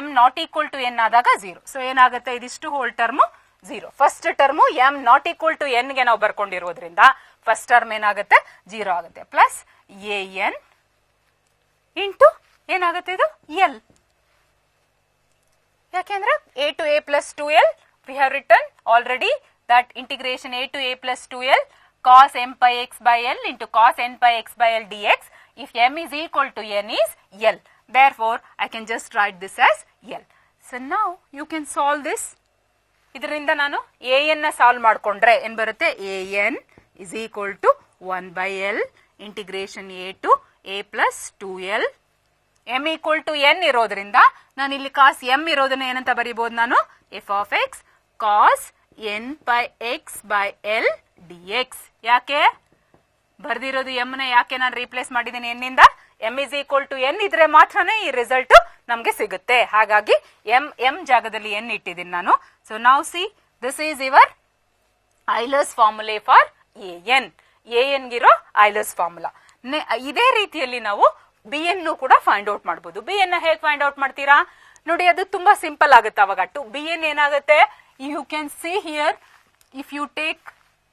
m not equal to n ಆದಾಗ 0. ಸೊ ಏನಾಗುತ್ತೆ, ಇದಿಷ್ಟು whole term 0. First term m not equal to n ಗೆ ನಾವು ಬರ್ಕೊಂಡಿರೋದ್ರಿಂದ ಫಸ್ಟ್ ಟರ್ಮ್ ಏನಾಗುತ್ತೆ, 0 ಆಗುತ್ತೆ. ಪ್ಲಸ್ an ಇಂಟು ಏನಾಗುತ್ತೆ ಇದು l. ಯಾಕೆಂದ್ರೆ a to a plus 2l we have written already that integration a to a plus 2l cos m pi x by l into cos n pi x by l dx. If m is equal to n is l, therefore I can just write this as l. So now you can solve this. ಇದರಿಂದ ನಾನು an ನ solve ಮಾಡ್ಕೊಂಡ್ರೆ ಏನ್ ಬರುತ್ತೆ, an is equal to 1 by l integration a to a plus 2l. m equal to n ಇರೋದ್ರಿಂದ ನಾನು ಇಲ್ಲಿ cos m ಇರೋದನ್ನ ಏನಂತ ಬರೀಬಹುದು, ನಾನು f of x cos n pi x by l dx. ಯಾಕೆ ಬರ್ದಿರೋದು m ನ ಯಾಕೆ ನಾನು ರೀಪ್ಲೇಸ್ ಮಾಡಿದ್ದೀನಿ n ಇಂದ, m is equal to n ಇದ್ರೆ ಮಾತ್ರನೇ ಈ ರಿಸಲ್ಟ್ ನಮಗೆ ಸಿಗುತ್ತೆ. ಹಾಗಾಗಿ m ಜಾಗದಲ್ಲಿ n ಇಟ್ಟಿದ್ದೀನಿ ನಾನು. ಸೊ ನಾವು see this is your Euler's formula for an zero Euler's formula. ಇದೇ ರೀತಿಯಲ್ಲಿ ನಾವು bn ಕೂಡ ಫೈಂಡ್ ಔಟ್ ಮಾಡಬಹುದು. bn ನ ಹೇಗೆ ಫೈಂಡ್ ಔಟ್ ಮಾಡ್ತೀರಾ ನೋಡಿ, ಅದು ತುಂಬಾ ಸಿಂಪಲ್ ಆಗುತ್ತೆ. ಅವಾಗ bn ಏನಾಗುತ್ತೆ, you can see here, if you take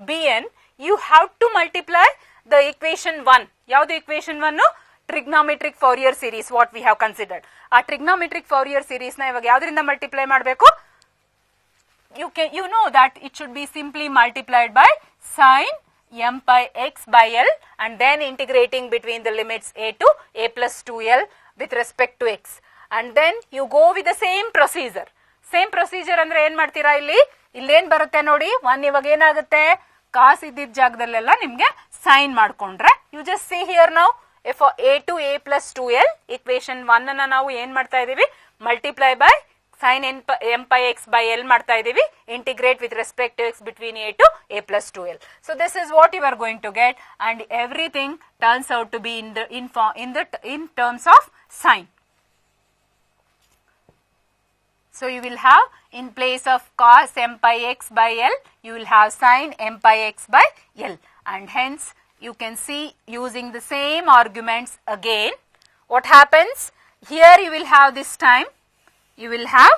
bn you have to multiply the equation 1. ಯಾವುದು equation 1? Trigonometric Fourier series what we have considered. ಆ ಟ್ರಿಗ್ನಾಮೆಟ್ರಿಕ್ ಫೋರಿಯರ್ ಸೀರೀಸ್ ನ ಇವಾಗ ಯಾವ್ದ್ರಿಂದ ಮಲ್ಟಿಪ್ಲೈ ಮಾಡಬೇಕು, you know that it should be simply multiplied by sin m pi x by l and then integrating between the limits a to a plus 2l with respect to x, and then you go with the same procedure. Same procedure ಅಂದ್ರೆ ಏನ್ ಮಾಡ್ತೀರಾ, ಇಲ್ಲೇನ್ ಬರುತ್ತೆ ನೋಡಿ, 1 ಇವಾಗ ಏನಾಗುತ್ತೆ, ಕಾಸ್ ಇದ್ದಿದ್ದ ಜಾಗದಲ್ಲೆಲ್ಲ ನಿಮ್ಗೆ ಸೈನ್ ಮಾಡ್ಕೊಂಡ್ರೆ, ಯು ಜಸ್ಟ್ ಸಿ ಹಿಯರ್ ನಾವು F a to a plus 2l equation 1 ಅನ್ನ ನಾವು ಏನ್ ಮಾಡ್ತಾ ಇದೀವಿ, multiply by sin m pi x by l ಮಾಡ್ತಾ ಇದೀವಿ, integrate with respect to x between a to a plus 2l. So this is what you are going to get, and everything turns out to be in terms of sin. So you will have, in place of cos m pi x by l, you will have sin m pi x by l, and hence you can see using the same arguments again what happens here. You will have this time you will have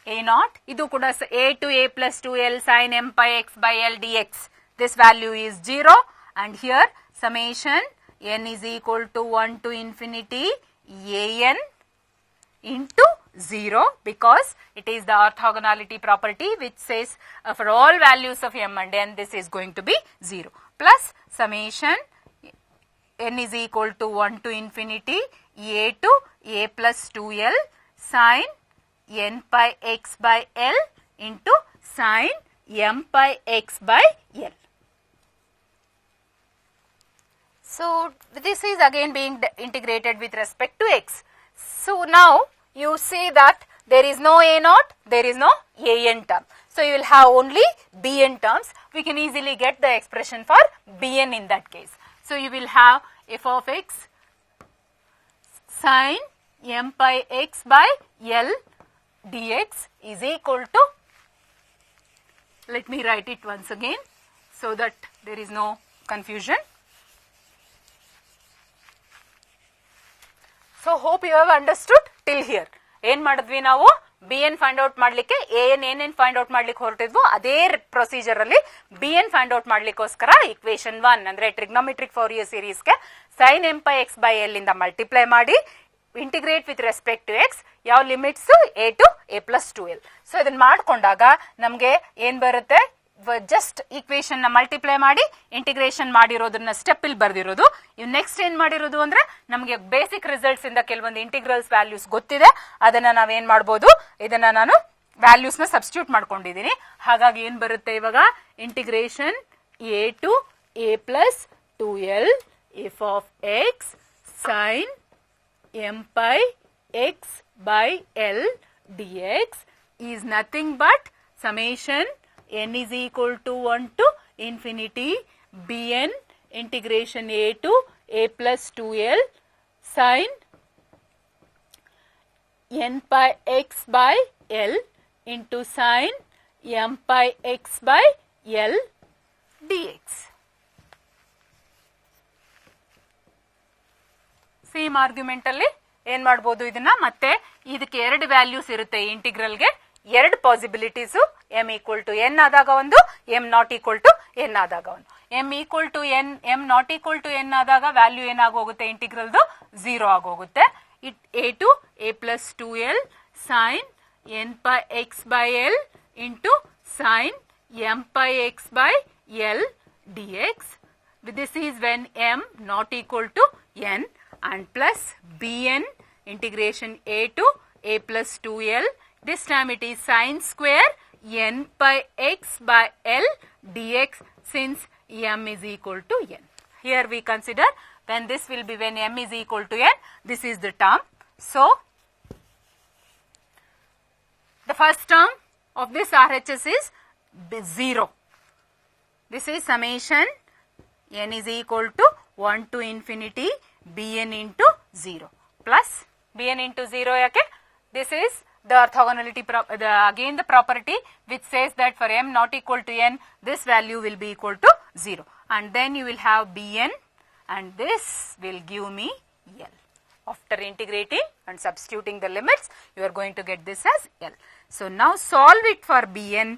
a naught, idu kuda a to a plus 2l sin m pi x by l dx. This value is 0, and here summation n is equal to 1 to infinity an into 0, because it is the orthogonality property which says for all values of m and n this is going to be 0, plus summation n is equal to 1 to infinity a to a plus 2l sin n pi x by l into sin m pi x by l. So this is again being integrated with respect to x. So now you see that there is no a naught, there is no an term. So you will have only bn terms. We can easily get the expression for bn in that case. So you will have f of x sin m pi x by l dx is equal to, let me write it once again so that there is no confusion. So hope you have understood till here. ಏನ್ ಮಾಡಿದ್ವಿ ನಾವು, bn find out ಮಾಡ್ಲಿಕ್ಕೆ an ಏನೇನ್ find out ಮಾಡ್ಲಿಕ್ಕೆ ಹೊರಟಿದ್ವು ಅದೇ procedure ಅಲ್ಲಿ bn find out ಮಾಡ್ಲಿಕ್ಕೋಸ್ಕರ ಇಕ್ವೇಶನ್ 1 ಅಂದ್ರೆ ಟ್ರಿಗ್ನೋಮೆಟ್ರಿಕ್ ಫೋರಿಯರ್ ಸೀರೀಸ್ ಗೆ sin m by x by l ಇಂದ ಮಲ್ಟಿಪ್ಲೈ ಮಾಡಿ integrate with respect to x ಯಾವ limits a to a plus 2l. So ಇದನ್ನ ಮಾಡ್ಕೊಂಡಾಗ ನಮ್ಗೆ ಏನ್ ಬರುತ್ತೆ, ಜಸ್ಟ್ ಈಕ್ವೇಶನ್ ನ ಮಲ್ಟಿಪ್ಲೈ ಮಾಡಿ ಇಂಟಿಗ್ರೇಷನ್ ಮಾಡಿರೋದನ್ನ ಸ್ಟೆಪ್ ಇಲ್ಲಿ ಬರ್ದಿರೋದು. ಇವ್ ನೆಕ್ಸ್ಟ್ ಏನ್ ಮಾಡಿರೋದು ಅಂದ್ರೆ ನಮಗೆ ಬೇಸಿಕ್ ರಿಸಲ್ಟ್ಸ್ ಇಂದ ಕೆಲವೊಂದು ಇಂಟಿಗ್ರಲ್ಸ್ ವ್ಯಾಲ್ಯೂಸ್ ಗೊತ್ತಿದೆ, ಅದನ್ನ ನಾವೇನ್ ಮಾಡ್ಬೋದು, ಇದನ್ನ ನಾನು ವ್ಯಾಲ್ಯೂಸ್ ನ ಸಬ್ಸ್ಟಿಟ್ಯೂಟ್ ಮಾಡ್ಕೊಂಡಿದೀನಿ. ಹಾಗಾಗಿ ಏನ್ ಬರುತ್ತೆ ಇವಾಗ, integration a to a plus 2l f of x sin m by x by l dx is nothing but summation n is equal to 1 to infinity bn integration a to a plus 2l sin n by x by l into sin m by x by l dx. Same argument ಅಲ್ಲಿ ಏನ್ ಮಾಡಬಹುದು, ಇದನ್ನ ಮತ್ತೆ ಇದಕ್ಕೆ ಎರಡು values ಇರುತ್ತೆ ಇಂಟಿಗ್ರಲ್ಗೆ, ಎರಡು possibilities, m equal to n ಆದಾಗ ಒಂದು, m not equal to n ಆದಾಗ ಒಂದು. m equal to n, m not equal to n ಆದಾಗ ವ್ಯಾಲ್ಯೂ ಏನಾಗೋಗುತ್ತೆ ಇಂಟಿಗ್ರಲ್ದು 0 ಆಗೋಗುತ್ತೆ. a to a plus 2l sin n by x by l into sin m by x by l dx. This is when m not equal to n, and plus bn integration a to a plus 2l. This time it is sin square n by x by l dx, since m is equal to n. Here we consider when this will be when m is equal to n, this is the term. So the first term of this RHS is 0. This is summation n is equal to 1 to infinity bn into 0 plus bn into 0 yake. This is the orthogonality again the property which says that for m not equal to n, this value will be equal to 0, and then you will have bn and this will give me l. After integrating and substituting the limits, you are going to get this as l. So now solve it for bn.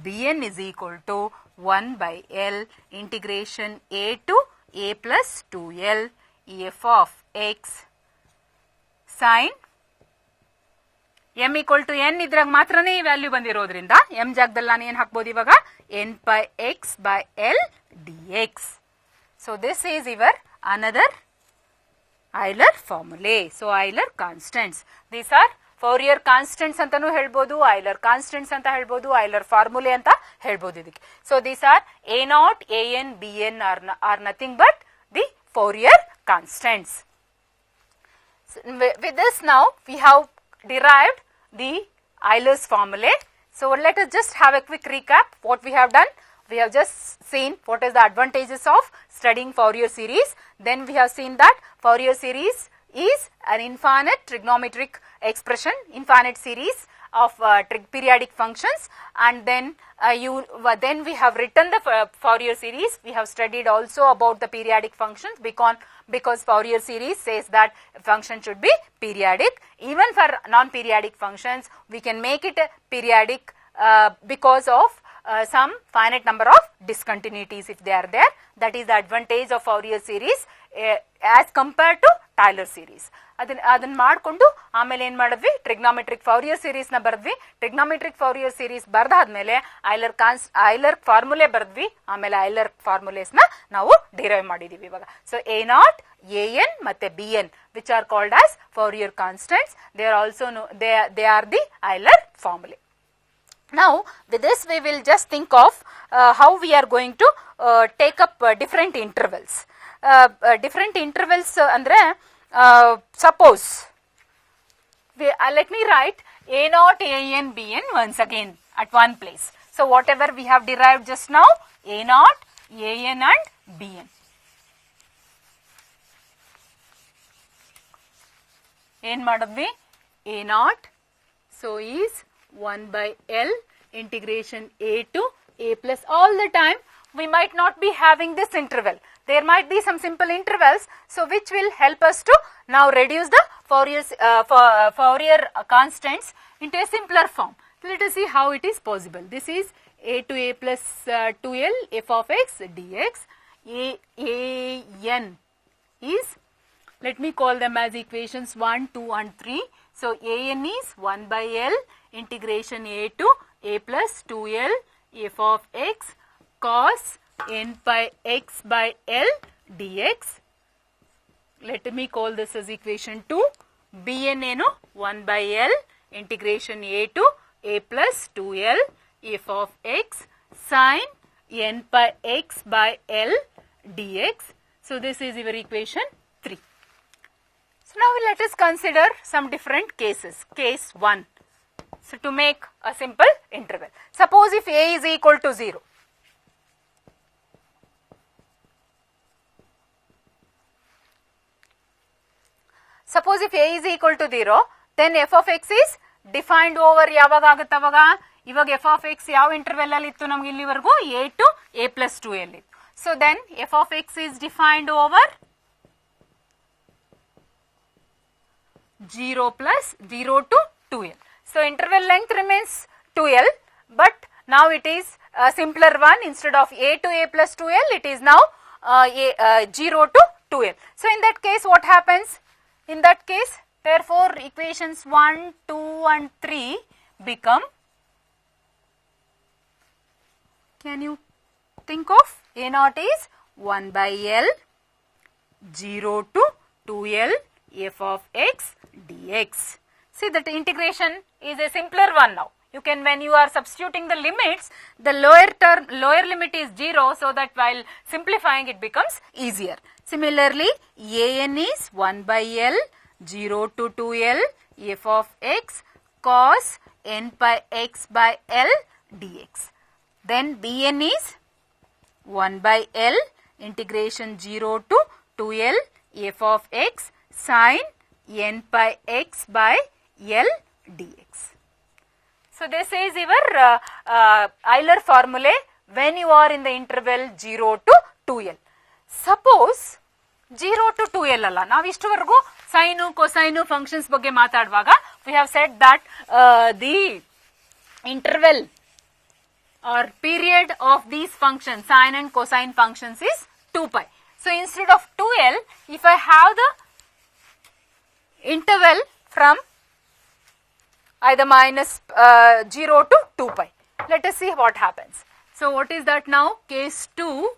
Bn is equal to 1 by l integration a to a plus 2l f of x sin m equal to n ಇದ್ರಾಗ ಮಾತ್ರನೇ ಈ value ಬಂದಿರೋದ್ರಿಂದ m ಜಾಗದಲ್ಲಿ ನಾನು ಏನು ಹಾಕ್ಬೋದು ಇವಾಗ, n by x by l dx. So this is your another Euler formulae. So Euler constants. These are Fourier constants ಅಂತಾನೂ ಹೇಳ್ಬೋದು, Euler constants ಅಂತ ಹೇಳ್ಬೋದು, Euler formulae ಅಂತ ಹೇಳ್ಬೋದು ಇದಕ್ಕೆ. So these are a naught, an, bn are nothing but the Fourier constants. So with this now we have derived the Euler's formulae. So let us just have a quick recap what we have done. We have just seen what is the advantages of studying Fourier series. Then we have seen that Fourier series is an infinite trigonometric expression, infinite series of periodic functions, and then then we have written the Fourier series. We have studied also about the periodic functions because Fourier series says that function should be periodic. Even for non-periodic functions, we can make it periodic because of some finite number of discontinuities if they are there. That is the advantage of Fourier series as compared to Taylor series. ಅದನ್ನ ಮಾಡಿಕೊಂಡು ಆಮೇಲೆ ಏನ್ ಮಾಡಿದ್ವಿ, trigonometric Fourier series ನ ಬರೆದ್ವಿ. Trigonometric Fourier series ಬರ್ದಾದ್ಮೇಲೆ ಐಲರ್ ಫಾರ್ಮುಲೆ ಬರೆದ್ವಿ, ಆಮೇಲೆ ಐಲರ್ ಫಾರ್ಮುಲೇಸ್ ನ ನಾವು derive ಮಾಡಿದೀವಿ ಇವಾಗ. So a naught, a n ಮತ್ತೆ b n which are called as Fourier constants. They are also they are the Euler formulae. Now with this we will just think of how we are going to take up different intervals. Different intervals andre suppose let me write a naught, a n, b n once again at one place. So whatever we have derived just now, a naught, a n and b n. ಏನ್ ಮಾಡಿದ್ವಿ, a naught so is 1 by L integration a to a plus. All the time we might not be having this interval. There might be some simple intervals, so which will help us to now reduce the Fourier constants into a simpler form. Let us see how it is possible. This is a to a plus 2l f of x dx. A n is, let me call them as equations 1, 2 and 3. So, a n is 1 by l integration a to a plus 2l f of x cos n pi x by l dx. Let me call this as equation 2. Bn eno 1 by l integration a to a plus 2l f of x sin n pi x by l dx. So, this is your equation 3. So, now let us consider some different cases. Case 1. So, to make a simple interval. Suppose if a is equal to 0. Suppose if a is equal to 0, then f of x is defined over ಯಾವಾಗ ಆಗುತ್ತೆ ಅವಾಗ ಇವಾಗ f of x ಯಾವ interval ಅಲ್ಲಿ ಇತ್ತು ನಮಗೆ ಇಲ್ಲಿವರೆಗೂ a to a plus 2l ಇತ್ತು. So then f of x is defined over 0 plus 0 to 2l. So interval length remains 2l, but now it is a simpler one. Instead of a to a plus 2l, it is now 0 to 2l. So in that case, what happens? In that case, therefore, equations 1, 2 and 3 become, can you think of, a naught is 1 by L 0 to 2L f of x dx. See, that integration is a simpler one now. You can, when you are substituting the limits, the lower limit is 0, so that while simplifying it becomes easier. Similarly, an is 1 by L 0 to 2L f of x cos n pi x by L dx. Then bn is 1 by L integration 0 to 2L f of x sin n pi x by L dx. So, this is your Euler formulae when you are in the interval 0 to 2L. Suppose 0 to 2L alla, now ishtuvargu sine cosine functions ಬಗ್ಗೆ ಮಾತಾಡುವಾಗ we have said that the interval or period of these functions, sine and cosine functions, is 2 pi. So, instead of 2L, if I have the interval from either minus 0 to 2 pi, let us see what happens. So, what is that now? Case 2,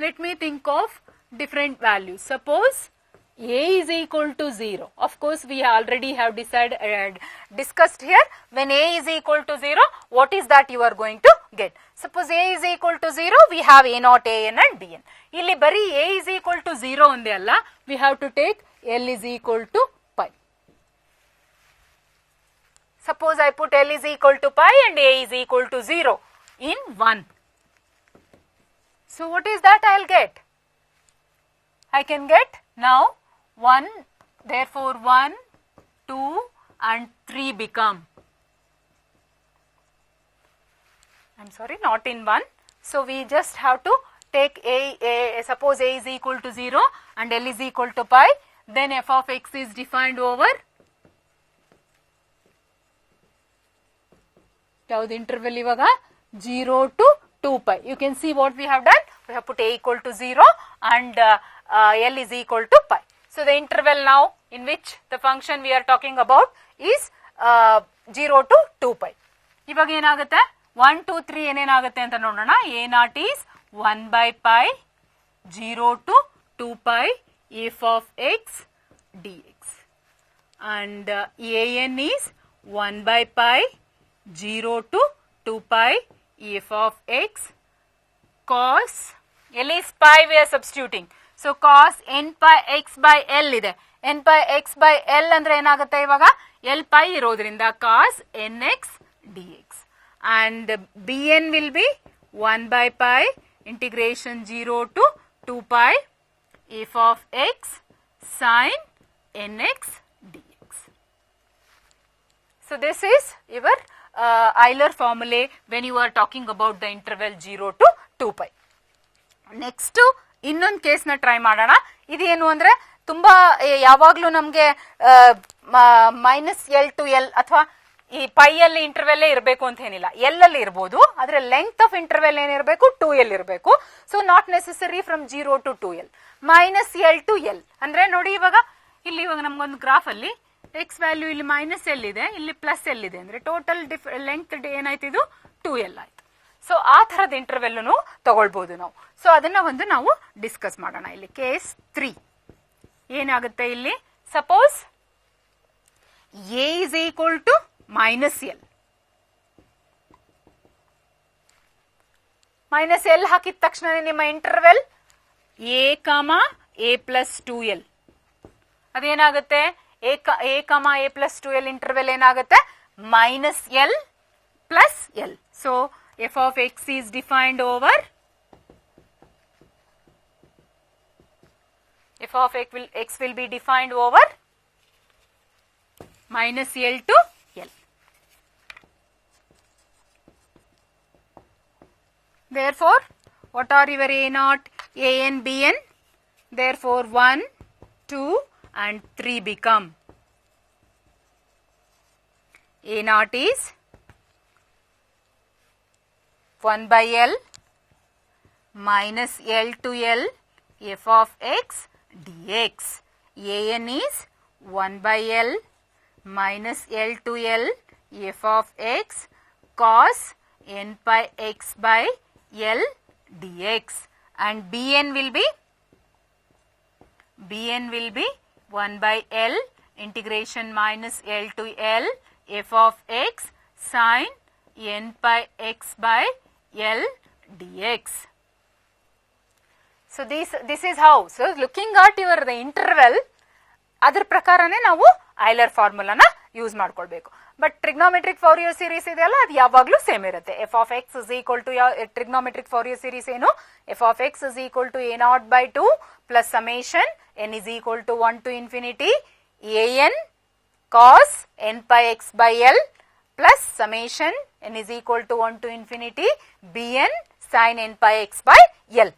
let me think of different values. Suppose a is equal to 0. Of course, we already have discussed here, when a is equal to 0, what is that you are going to get? Suppose a is equal to 0, we have a naught, an and bn. Illi bari a is equal to 0 onde alla, we have to take L is equal to pi. Suppose I put L is equal to pi and a is equal to 0 in 1. So, what is that I will get? I can get now 1, therefore 1, 2 and 3 become, I am sorry, not in 1. So, we just have to take suppose a is equal to 0 and L is equal to pi, then f of x is defined over the interval ivaga 0 to 2 pi. You can see what we have done. We have put a equal to 0 and L is equal to pi. So, the interval now in which the function we are talking about is 0 to 2 pi. ಇವಾಗ ಏನಾಗುತ್ತೆ 1, 2, 3 ಏನೇನಾಗುತ್ತೆ ಅಂತ ನೋಡೋಣ. a naught is 1 by pi 0 to 2 pi f of x dx and an is 1 by pi 0 to 2 pi f of x cos, L is pi we are substituting. So, cos n pi x by L ಇದೆ. n pi x by L ಅಂದ್ರೆ ಏನಾಗುತ್ತೆ ಇವಾಗ L pi ಇರೋದ್ರಿಂದ cos nx dx and bn will be 1 by pi integration 0 to 2 pi f of x sin nx dx. So, this is your Euler formulae when you are talking about the interval 0 to 2 pi. Next ಇನ್ನೊಂದು ಕೇಸ್ನ try ಮಾಡೋಣ. ಇದೇನು ಅಂದ್ರೆ ತುಂಬಾ ಯಾವಾಗ್ಲೂ ನಮ್ಗೆ -L to L ಅಥವಾ ಈ ಪೈಯಲ್ಲಿ ಇಂಟರ್ವೆಲ್ ಇರಬೇಕು ಅಂತ ಏನಿಲ್ಲ, ಎಲ್ ಅಲ್ಲಿ ಇರ್ಬೋದು, ಆದ್ರೆ ಲೆಂತ್ ಆಫ್ ಇಂಟರ್ವೆಲ್ ಏನಿರಬೇಕು 2L ಇರಬೇಕು. So not necessary from 0 to 2L. -L to L ಅಂದ್ರೆ ನೋಡಿ, ಇವಾಗ ನಮ್ಗೊಂದು ಗ್ರಾಫ್ ಅಲ್ಲಿ ಎಕ್ಸ್ ವ್ಯಾಲ್ಯೂ ಇಲ್ಲಿ -L ಇದೆ, ಇಲ್ಲಿ +L ಇದೆ, ಅಂದ್ರೆ ಟೋಟಲ್ ಲೆಂತ್ ಏನಾಯ್ತು, ಇದು 2L ಆಯ್ತು. ಸೊ ಆ ತರದ ಇಂಟರ್ವೆಲ್ ತಗೊಳ್ಬಹುದು ನಾವು. ಸೊ ಅದನ್ನ ನಾವು ಡಿಸ್ಕಸ್ ಮಾಡೋಣ. ಇಲ್ಲಿ ಕೇಸ್ 3 ಏನಾಗುತ್ತೆ, ಇಲ್ಲಿ suppose A is equal to -L. -L ಹಾಕಿದ ತಕ್ಷಣ ನಿಮ್ಮ ಇಂಟರ್ವೆಲ್ A, A+2L ಅದೇನಾಗುತ್ತೆ, A, A+2L ಇಂಟರ್ವೆಲ್ ಏನಾಗುತ್ತೆ, -L + L. So f of x is defined over x will be defined over -L to L. Therefore, what are your A0, AN, BN? Therefore, 1, 2 and 3 become. A0 is 1/L -L to L f of x dx. AN is 1/L -L to L f of x cos n pi x by L dx. And Bn will be 1/L integration -L to L f of x sin n pi x by L dx. So this is how. So looking at the interval, ಅದರ ಪ್ರಕಾರನೇ ನಾವು ಐಲರ್ ಫಾರ್ಮುಲಾನ use ಮಾಡ್ಕೊಳ್ಬೇಕು. But trigonometric Fourier series ಇದೆಯಲ್ಲ, ಅದು ಯಾವಾಗಲೂ same ಇರುತ್ತೆ. f of x is equal to trigonometric Fourier series ಏನು, f of x is equal to A0/2 plus summation n is equal to 1 to infinity an cos n pi x by L plus summation n is equal to 1 to infinity bn sin n pi x by L.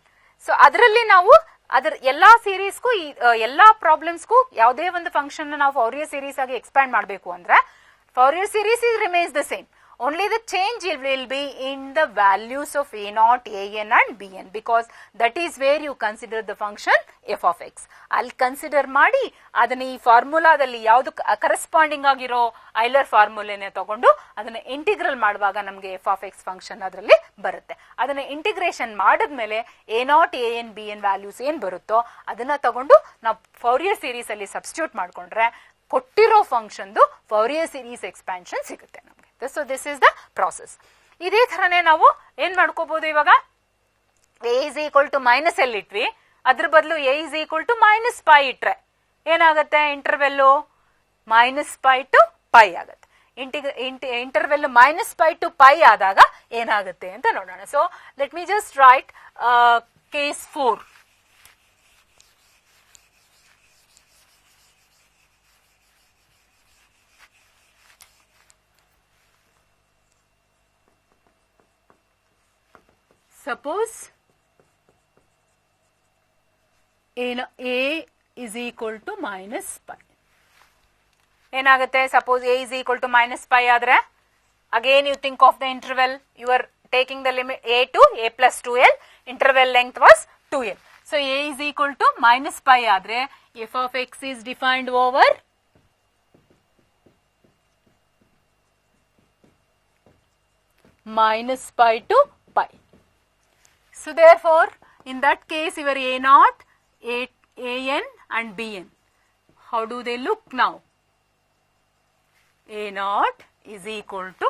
So ಅದರಲ್ಲಿ ನಾವು ಅದರ ಎಲ್ಲಾ ಸೀರೀಸ್ಗೂ ಎಲ್ಲಾ ಪ್ರಾಬ್ಲಮ್ಸ್ಗೂ ಯಾವುದೇ ಒಂದು function ನಾವು Fourier series ಆಗಿ expand ಮಾಡಬೇಕು ಅಂದ್ರೆ Fourier series remains the same. Only the change will be in the values of A0, AN and BN, because that is where you consider the function f of x. ಅಲ್ಲಿ consider ಮಾಡಿ ಅದನ್ನ ಈ ಫಾರ್ಮುಲಾದಲ್ಲಿ ಯಾವುದು corresponding ಆಗಿರೋ ಐಲರ್ ಫಾರ್ಮುಲಾನೇ ತಗೊಂಡು ಅದನ್ನ integral ಮಾಡುವಾಗ ನಮಗೆ f of x ಫಂಕ್ಷನ್ ಅದರಲ್ಲಿ ಬರುತ್ತೆ. ಅದನ್ನ ಇಂಟಿಗ್ರೇಷನ್ ಮಾಡಿದ್ಮೇಲೆ A0, AN, BN ವ್ಯಾಲ್ಯೂಸ್ ಏನ್ ಬರುತ್ತೋ ಅದನ್ನ ತಗೊಂಡು ನಾವು ಫೋರಿಯರ್ ಸೀರೀಸ್ ಅಲ್ಲಿ ಸಬ್ಸ್ಟಿಟ್ಯೂಟ್ ಮಾಡ್ಕೊಂಡ್ರೆ ಕೊಟ್ಟಿರೋ ಫಂಕ್ಷನ್ದು ಫೋರಿಯರ್ ಸೀರೀಸ್ ಎಕ್ಸ್ಪ್ಯಾನ್ಷನ್ ಸಿಗುತ್ತೆ ನಮಗೆ. So this is the process. ಇದೇ ತರನೇ ನಾವು ಏನ್ ಮಾಡ್ಕೋಬಹುದು, ಇವಾಗ a is equal to -L ಇಟ್ವಿ, ಅದ್ರ ಬದಲು a is equal to -π ಇಟ್ರೆ ಏನಾಗುತ್ತೆ, ಇಂಟರ್ವೆಲ್ಲು -π to π ಆಗುತ್ತೆ. ಇಂಟರ್ವೆಲ್ -π to π ಆದಾಗ ಏನಾಗುತ್ತೆ ಅಂತ ನೋಡೋಣ. So let me just right case 4. Suppose a is equal to -π. ಏನಾಗುತ್ತೆ, suppose a is equal to -π ಆದ್ರೆ again you think of the interval, you are taking the limit a to a+2l, interval length was 2l. So a is equal to -π ಆದ್ರೆ f of x is defined over -π to π. So therefore, in that case, your A0, AN and BN, how do they look now? A0 is equal to,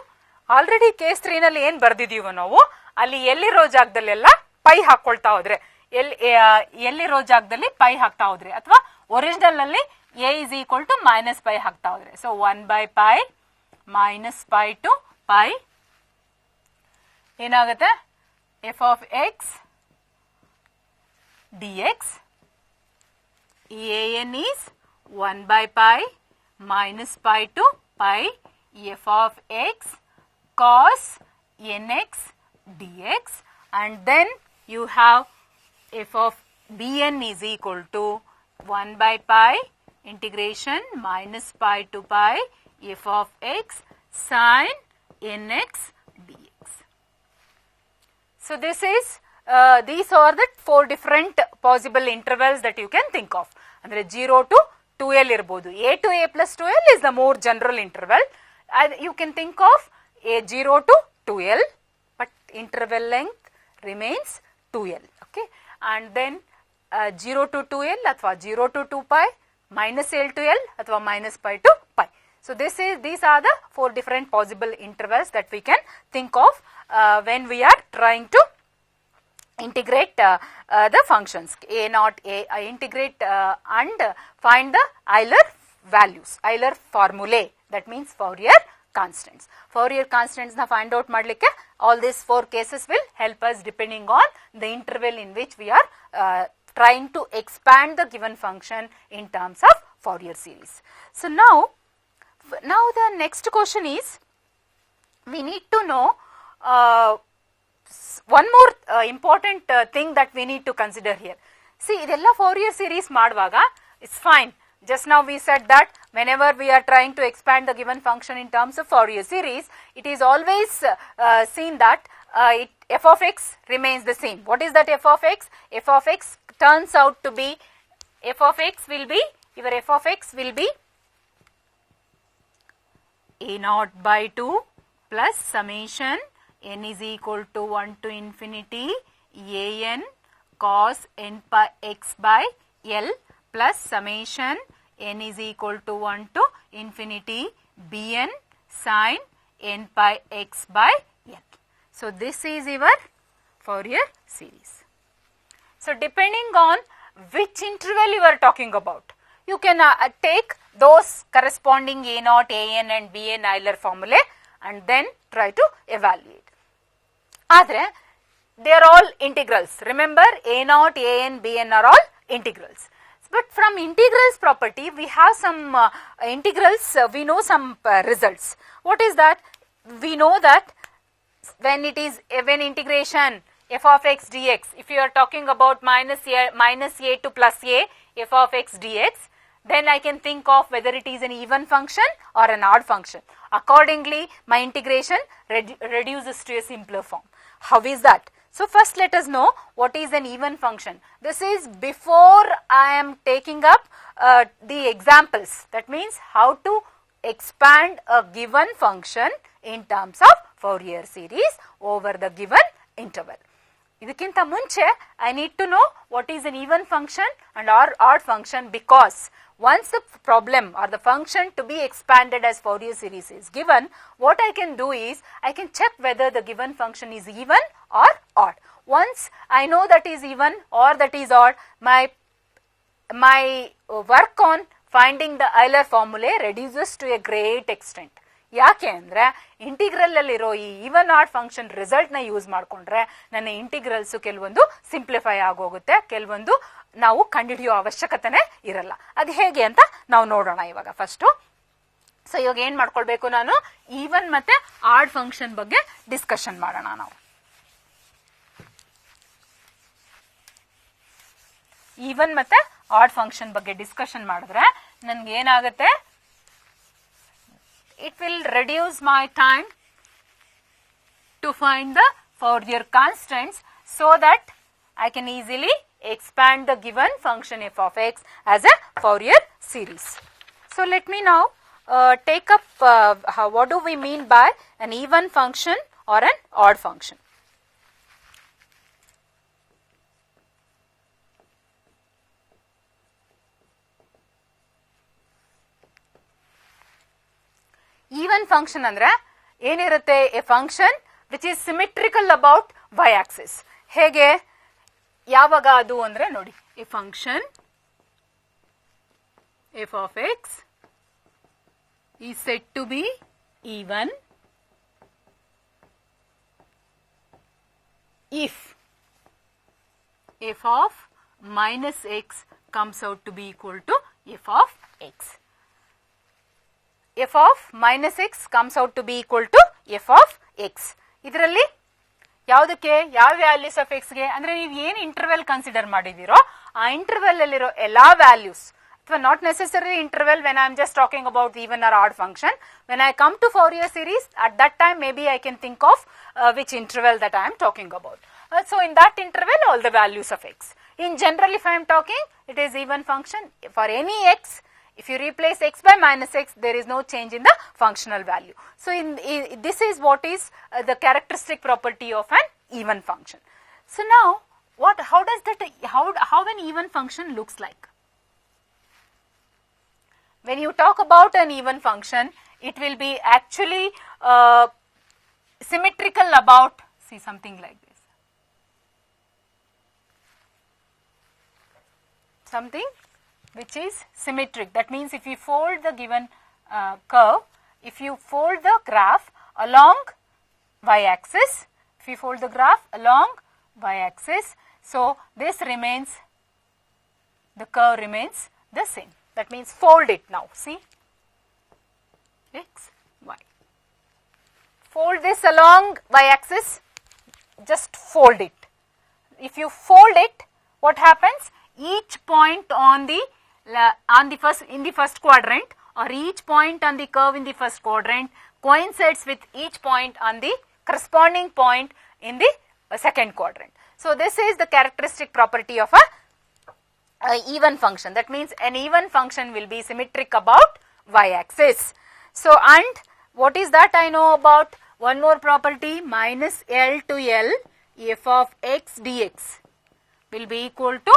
already case 3 ನಲ್ಲಿ ಏನ್ ಬರ್ದಿದೀವೋ ನಾವು, ಅಲ್ಲಿ ಎಲ್ಲಿರೋ ಜಾಗದಲ್ಲೆಲ್ಲ pi ಹಾಕೊಳ್ತಾ ಹೋದ್ರೆ, ಎಲ್ಲಿರೋ ಜಾಗದಲ್ಲಿ pi ಹಾಕ್ತಾ ಹೋದ್ರೆ, ಅಥವಾ ಒರಿಜಿನಲ್ ನಲ್ಲಿ a is equal to -π ಹಾಕ್ತಾ ಹೋದ್ರೆ, ಸೊ 1/π -π to π ಏನಾಗುತ್ತೆ, f of x dx an is 1/π -π to π f of x cos nx dx, and then you have f of bn is equal to 1 by pi integration minus pi to pi f of x sin nx dx. So this is these are the 4 different possible intervals that you can think of. Andre 0 to 2l irbodu. A to a plus 2l is the more general interval. You can think of a 0 to 2l, but interval length remains 2l. Okay, and then 0 to 2l athwa 0 to 2 pi, minus l to l athwa minus pi to pi. So these are the 4 different possible intervals that we can think of when we are trying to integrate the functions a naught a integrate and find the Euler values, Euler formulae, that means Fourier constants. Fourier constants na find out madlikke all these 4 cases will help us depending on the interval in which we are trying to expand the given function in terms of Fourier series. So now the next question is, we need to know one more important thing that we need to consider here. See, idella Fourier series madvaga, it's fine. Just now we said that whenever we are trying to expand the given function in terms of Fourier series, it is always seen that f of x remains the same. What is that f of x? F of x turns out to be, f of x will be, your f of x will be a naught by 2 plus summation n is equal to 1 to infinity a n cos n pi x by l plus summation n is equal to 1 to infinity bn sin n pi x by l. So this is your Fourier series. So depending on which interval you are talking about, you can take those corresponding a naught, an and bn Euler formulae and then try to evaluate. Adre they are all integrals. Remember, a naught, an, bn are all integrals. But from integrals property, we have some integrals, we know some results. What is that? We know that when it is when integration f of x dx, if you are talking about minus a to plus a f of x dx, then I can think of whether it is an even function or an odd function. Accordingly, my integration reduces to a simpler form. How is that? So first let us know what is an even function. This is before I am taking up the examples. That means how to expand a given function in terms of Fourier series over the given interval. Idakkinta munche I need to know what is an even function and or odd function, because once the problem or the function to be expanded as Fourier series is given, what I can do is I can check whether the given function is even or odd. Once I know that is even or that is odd, my work on finding the Euler formulae reduces to a great extent. ಯಾಕೆ ಅಂದರೆ ಇಂಟಿಗ್ರಲ್ಲಲ್ಲಿರೋ ಈ even add function ರಿಸಲ್ಟ್ನ use ಮಾಡಿಕೊಂಡ್ರೆ ನನ್ನ ಇಂಟಿಗ್ರಲ್ಸು ಕೆಲವೊಂದು simplify ಆಗೋಗುತ್ತೆ, ಕೆಲವೊಂದು ನಾವು ಕಂಡುಹಿಡಿಯೋ ಅವಶ್ಯಕತೆನೇ ಇರಲ್ಲ. ಅದು ಹೇಗೆ ಅಂತ ನಾವು ನೋಡೋಣ ಇವಾಗ ಫಸ್ಟು. ಸೊ ಇವಾಗ ಏನು ಮಾಡ್ಕೊಳ್ಬೇಕು, ನಾನು ಈವನ್ ಮತ್ತೆ ಆಡ್ ಫಂಕ್ಷನ್ ಬಗ್ಗೆ ಡಿಸ್ಕಷನ್ ಮಾಡೋಣ. ನಾವು ಈವನ್ ಮತ್ತೆ ಆಡ್ ಫಂಕ್ಷನ್ ಬಗ್ಗೆ ಡಿಸ್ಕಷನ್ ಮಾಡಿದ್ರೆ ನನ್ಗೆ ಏನಾಗುತ್ತೆ, it will reduce my time to find the Fourier constants so that I can easily expand the given function f of x as a Fourier series. So let me now take up what do we mean by an even function or an odd function. Even function andre ಏನಿರುತ್ತೆ, a function which is symmetrical about y axis. ಹೇಗೆ, ಯಾವಾಗ ಅದು ಅಂದ್ರೆ ನೋಡಿ, a function f of x is said to be even if f of minus x comes out to be equal to f of x. f of minus x comes out to be equal to f of x. ಇದರಲ್ಲಿ ಯಾವುದಕ್ಕೆ, ಯಾವ values of X ಗೆ ಅಂದ್ರೆ ನೀವು ಏನು interval consider ಮಾಡಿದಿರೋ ಆ interval ಅಲ್ಲಿರೋ ಎಲ್ಲಾ ವ್ಯಾಲ್ಯೂಸ್, ಅಥವಾ not necessary interval when I am just talking about even or odd function. When I come to Fourier series, at that time maybe I can think of which interval that I am talking about. So in that interval all the values of x. In general, if I am talking, it is even function for any x. If you replace x by minus x, there is no change in the functional value. So this is what is the characteristic property of an even function. So now how does that, how an even function looks like? When you talk about an even function, it will be actually symmetrical about, see, something like this. Something which is symmetric. That means if you fold the given curve, if you fold the graph along y-axis, if you fold the graph along y-axis, so this remains, the curve remains the same. That means fold it now, see, x, y. Fold this along y-axis, just fold it. If you fold it, what happens? Each point on the first quadrant, or each point on the curve in the first quadrant coincides with each point on the corresponding point in the second quadrant. So this is the characteristic property of a even function. That means an even function will be symmetric about y-axis. So, and what is that I know about? One more property, minus L to L f of x dx will be equal to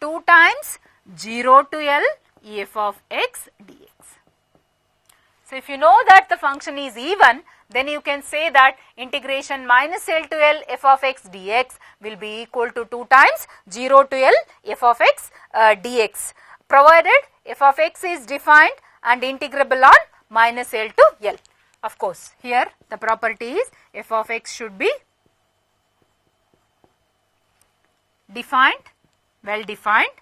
2 times 0 to L f of x dx. So if you know that the function is even, then you can say that integration minus L to L f of x dx will be equal to 2 times 0 to L f of x dx, provided f of x is defined and integrable on minus L to L. Of course, here the property is f of x should be defined, well defined,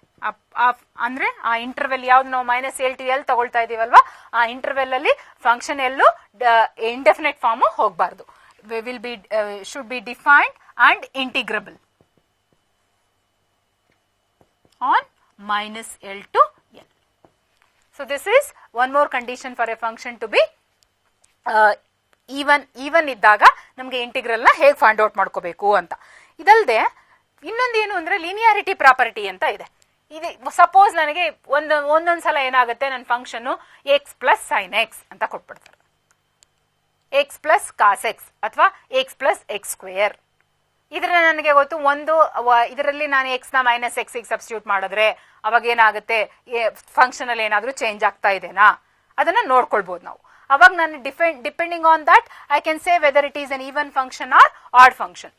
ಅಂದ್ರೆ ಆ interval ಯಾವ್ದು ನಾವು minus l to L ತಗೊಳ್ತಾ ಇದೀವಲ್ವಾ, ಆ interval ಅಲ್ಲಿ function ಎಲ್ಲೂ indefinite form ಹೋಗಬಾರ್ದು. Will be should be defined and integrable on minus L to L. So this is one more condition for a function to be even ಇದ್ದಾಗ ನಮಗೆ integral ನ ಹೇಗೆ find out ಮಾಡ್ಕೋಬೇಕು ಅಂತ. ಇದಲ್ಲದೆ ಇನ್ನೊಂದೇನು ಅಂದ್ರೆ ಲೀನಿಯಾರಿಟಿ ಪ್ರಾಪರ್ಟಿ ಅಂತ ಇದೆ. ಇದು ಸಪೋಸ್ ನನಗೆ ಒಂದೊಂದ್ಸಲ ಏನಾಗುತ್ತೆ, ನನ್ನ function x plus sine x ಅಂತ ಕೊಟ್ಬಿಡ್ತಾರೆ, ಎಕ್ಸ್ ಪ್ಲಸ್ ಕಾಸ್ ಎಕ್ಸ್ ಅಥವಾ ಎಕ್ಸ್ ಪ್ಲಸ್ ಎಕ್ಸ್ ಸ್ಕ್ವೇರ್. ಇದ್ರ ನನಗೆ ಗೊತ್ತು, ಇದರಲ್ಲಿ ನಾನು ಎಕ್ಸ್ ನ ಮೈನಸ್ ಎಕ್ಸ್ ಗೆ ಸಬ್ಸ್ಟಿಟ್ಯೂಟ್ ಮಾಡಿದ್ರೆ ಅವಾಗ ಏನಾಗುತ್ತೆ, ಫಂಕ್ಷನ್ ಅಲ್ಲಿ ಏನಾದ್ರೂ ಚೇಂಜ್ ಆಗ್ತಾ ಇದೆನಾ ಅದನ್ನ ನೋಡ್ಕೊಳ್ಬಹುದು ನಾವು. ಅವಾಗ ನಾನು depending on that I can say whether it is an even function or odd function.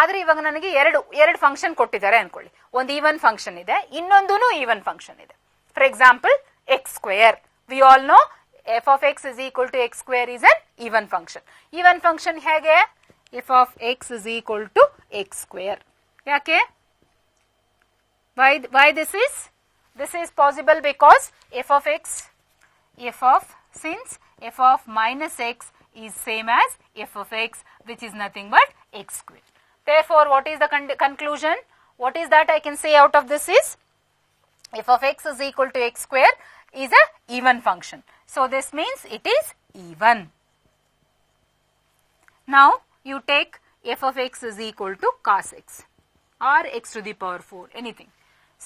ಆದ್ರೆ ಇವಾಗ ನನಗೆ ಎರಡು ಫಂಕ್ಷನ್ ಕೊಟ್ಟಿದ್ದಾರೆ ಅನ್ಕೊಳ್ಳಿ, ಒಂದು ಈವನ್ ಫಂಕ್ಷನ್ ಇದೆ, ಇನ್ನೊಂದು ಈವನ್ ಫಂಕ್ಷನ್ ಇದೆ. For example x square, we all know f of x is equal to x square is an even function. Even function ಹೇಗೆ? F of x is equal to x square. ಯಾಕೆ? why this is possible? Because since f of minus x is same as f of x, which is nothing but x square. Therefore, what is the conclusion? What is that I can say out of this is f of x is equal to x square is a even function. So this means it is even. Now you take f of x is equal to cos x or x to the power 4, anything.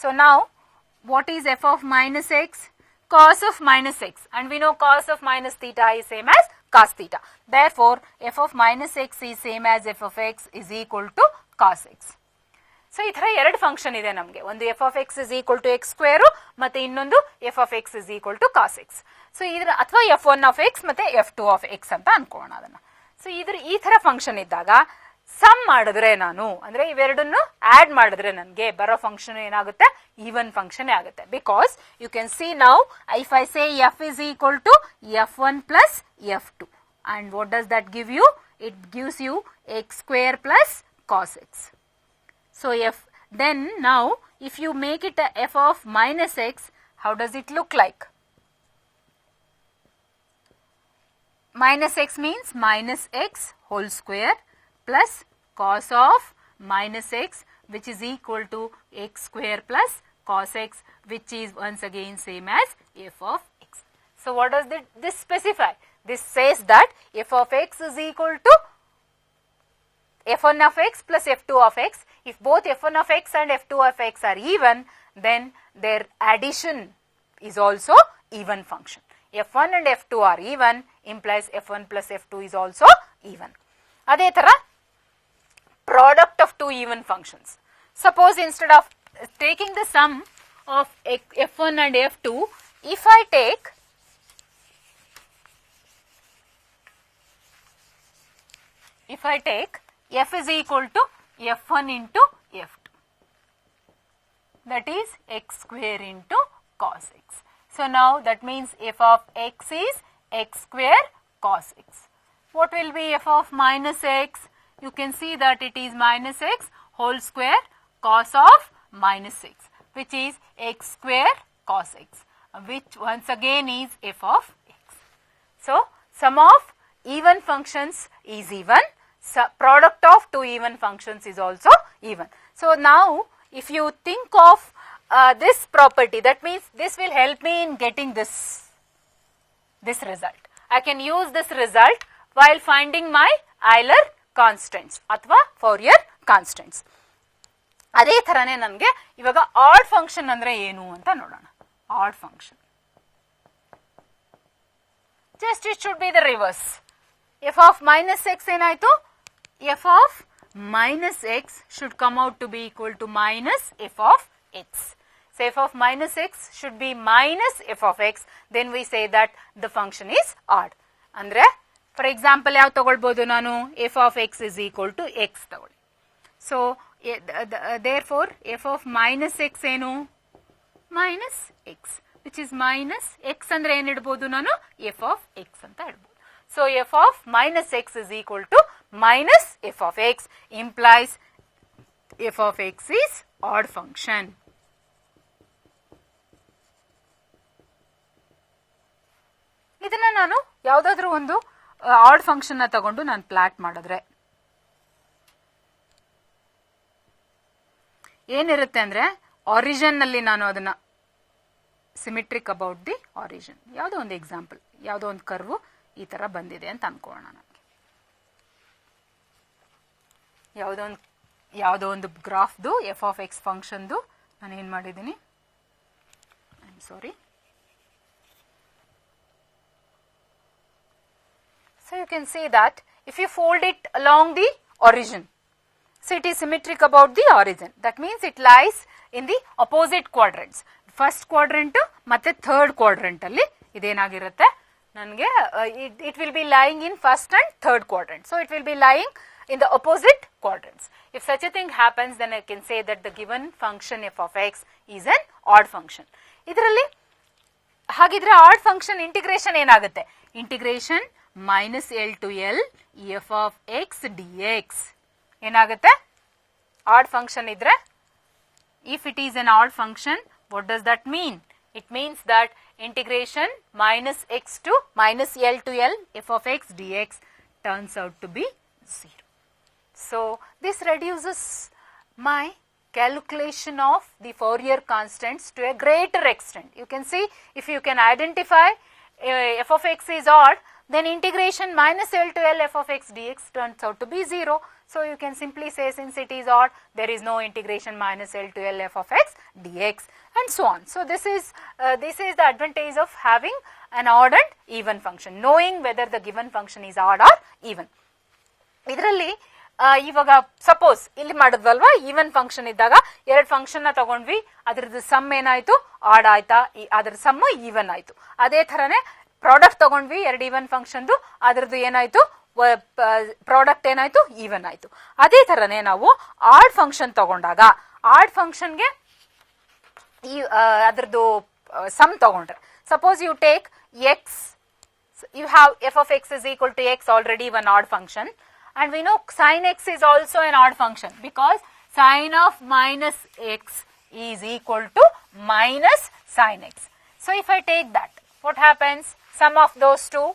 So now what is f of minus x? Cos of minus x, and we know cos of minus theta is same as cos theta. Therefore, f of minus x is same as f of x is equal to cos x. So ಈ ತರ ಎರಡು function ಇದೆ ನಮಗೆ, ಒಂದು f of x is equal to x square ಮತ್ತೆ ಇನ್ನೊಂದು f of x is equal to cos x. So ಇದರ ಅಥವಾ f1 of x ಮತ್ತೆ f2 of x ಅಂತ ಅನ್ಕೋಣ ಅದನ್ನ. ಸೊ ಈ ತರ ಫಂಕ್ಷನ್ ಇದ್ದಾಗ ಸಮ್ ಮಾಡಿದ್ರೆ, ನಾನು ಅಂದ್ರೆ ಇವೆರಡನ್ನು ಆಡ್ ಮಾಡಿದ್ರೆ ನನಗೆ ಬರೋ ಫಂಕ್ಷನ್ ಏನಾಗುತ್ತೆ, ಈವನ್ ಫಂಕ್ಷನ್ ಆಗುತ್ತೆ. Because you can see now if I say f is equal to f1 plus f2, and what does that give you? It gives you x square plus cos x. So then now if you make it a f of minus x, how does it look like? Minus x means minus x whole square plus cos of minus x, which is equal to x square plus cos x, which is once again same as f of x. So what does this specify? This says that f of x is equal to f1 of x plus f2 of x. If both f1 of x and f2 of x are even, then their addition is also even function. f1 and f2 are even implies f1 plus f2 is also even. Adhe tara product of two even functions. Suppose instead of taking the sum of f1 and f2, if I take f is equal to f1 into f2, that is x square into cos x. So now that means f of x is x square cos x. What will be f of minus x? You can see that it is minus x whole square cos of minus x, which is x square cos x, which once again is f of x. So sum of even functions is even. So product of two even functions is also even. So now if you think of this property, that means this will help me in getting this result. I can use this result while finding my Euler constants ಅಥವಾ Fourier constants. ಅದೇ ತರನೇ ನನಗೆ ಇವಾಗ add function ಅಂದ್ರೆ ಏನು ಅಂತ ನೋಡೋಣ. Odd function just it should be the reverse. f of minus x ಏನಾಯ್ತು? f of minus x should come out to be equal to minus f of x. So f of minus x should be minus f of x. Then we say that the function is odd. ಅಂದ್ರೆ for example ಯಾವ ತಗೊಳ್ಬಹುದು ನಾನು? f of x is equal to x ತಗೊಳ್ಳಿ. So therefore f of minus x ಏನು? minus x, which is minus x ಅಂದ್ರೆ ಏನು ಇಡಬಹುದು ನಾನು? f of x ಅಂತ ಇಡಬಹುದು. So f of minus x is equal to minus f of x implies f of x is odd function. ಇದನ್ನ ನಾನು ಯಾವುದಾದ್ರೂ ಒಂದು ಆಡ್ ಫಂಕ್ಷನ್ ನ ತಗೊಂಡು ನಾನು ಪ್ಲಾಟ್ ಮಾಡಿದ್ರೆ ಏನಿರುತ್ತೆ ಅಂದ್ರೆ ಆರಿಜಿನ್ ನಲ್ಲಿ ನಾನು ಅದನ್ನ ಸಿಮೆಟ್ರಿಕ್ ಅಬೌಟ್ ದಿ ಆರಿಜಿನ್, ಯಾವುದೋ ಒಂದು ಎಕ್ಸಾಂಪಲ್, ಯಾವುದೋ ಒಂದು ಕರ್ವ್ ಈ ತರ ಬಂದಿದೆ ಅಂತ ಅನ್ಕೊಳ್ಳೋಣ. ನನಗೆ ಯಾವುದೋ ಒಂದು ಗ್ರಾಫ್ದು ಎಫ್ ಆಫ್ ಎಕ್ಸ್ ಫಂಕ್ಷನ್ದು ನಾನು ಏನ್ ಮಾಡಿದ್ದೀನಿ, I am sorry. So you can see that if you fold it along the origin, so it is symmetric about the origin. That means it lies in the opposite quadrants. First quadrant ಮತ್ತೆ third quadrant ಅಲ್ಲಿ ಇದೇನಾಗಿರುತ್ತೆ ನನಗೆ it will be lying in first and third quadrant. So it will be lying in the opposite quadrants. If such a thing happens, then I can say that the given function f of x is an odd function. ಇದರಲ್ಲಿ ಹಾಗಿದ್ರೆ add function integration ಏನಾಗುತ್ತೆ? Integration minus L to L f of x dx ಏನಾಗುತ್ತೆ? odd function ಇದ್ರೆ, if it is an odd function, what does that mean? It means that integration minus L to L f of x dx turns out to be 0. So this reduces my calculation of the Fourier constants to a greater extent. You can see, if you can identify f of x is odd, then integration minus L to L f of x dx turns out to be 0. So you can simply say, since it is odd, there is no integration minus L to L f of x dx, and so on. So this is the advantage of having an odd and even function, knowing whether the given function is odd or even. ಇದರಲ್ಲಿ ಇವಾಗ suppose ಇಲ್ಲಿ ಮಾಡಿದ್ವಲ್ವಾ, even function ಇದ್ದಾಗ ಎರಡು function ನ ತಗೊಂಡ್ವಿ, ಅದ್ರದ್ದು some ಏನಾಯ್ತು? Add ಆಯ್ತಾ? ಅದ್ರ ಸಮ್ ಈವನ್ ಆಯ್ತು. ಅದೇ ತರನೇ ಪ್ರಾಡಕ್ಟ್ ತಗೊಂಡ್ವಿ, ಎರಡು ಈವನ್ ಫಂಕ್ಷನ್ದು, ಅದ್ರದ್ದು ಏನಾಯ್ತು? ಪ್ರಾಡಕ್ಟ್ ಏನಾಯ್ತು? ಈವನ್ ಆಯ್ತು. ಅದೇ ತರನೇ ನಾವು ಆಡ್ ಫಂಕ್ಷನ್ ತಗೊಂಡಾಗ ಆಡ್ ಫಂಕ್ಷನ್ಗೆ ಅದ್ರದ್ದು ಸಮ್ ತಗೊಂಡ್ರೆ, suppose you take x, you have f of x is equal to x, already one odd function, and we know sin x is also an odd function because sin of minus x is equal to minus sin x. So if I take that, what happens? Sum of those two,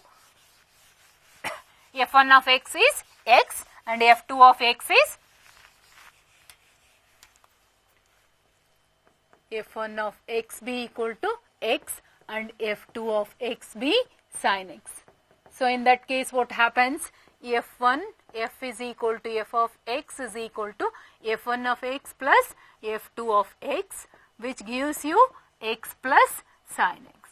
f1 of x is x and f2 of x is f1 of x be equal to x and f2 of x be sin x. So in that case what happens? f1 f is equal to f of x is equal to f1 of x plus f2 of x, which gives you x plus sin x.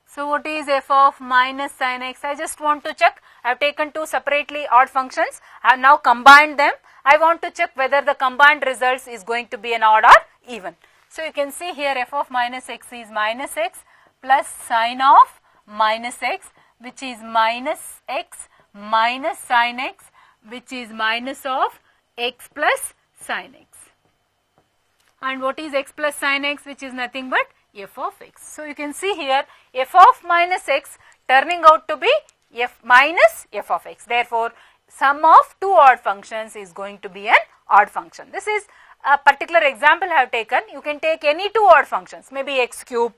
So what is f of minus sin x? I just want to check. I have taken two separately odd functions. I have now combined them. I want to check whether the combined results is going to be an odd or even. So you can see here f of minus x is minus x plus sin of minus x, which is minus x minus sin x, which is minus of x plus sin x. And what is x plus sin x, which is nothing but f of x. So you can see here f of minus x turning out to be f minus f of x. Therefore, sum of two odd functions is going to be an odd function. This is a particular example I have taken. You can take any two odd functions, maybe x cube.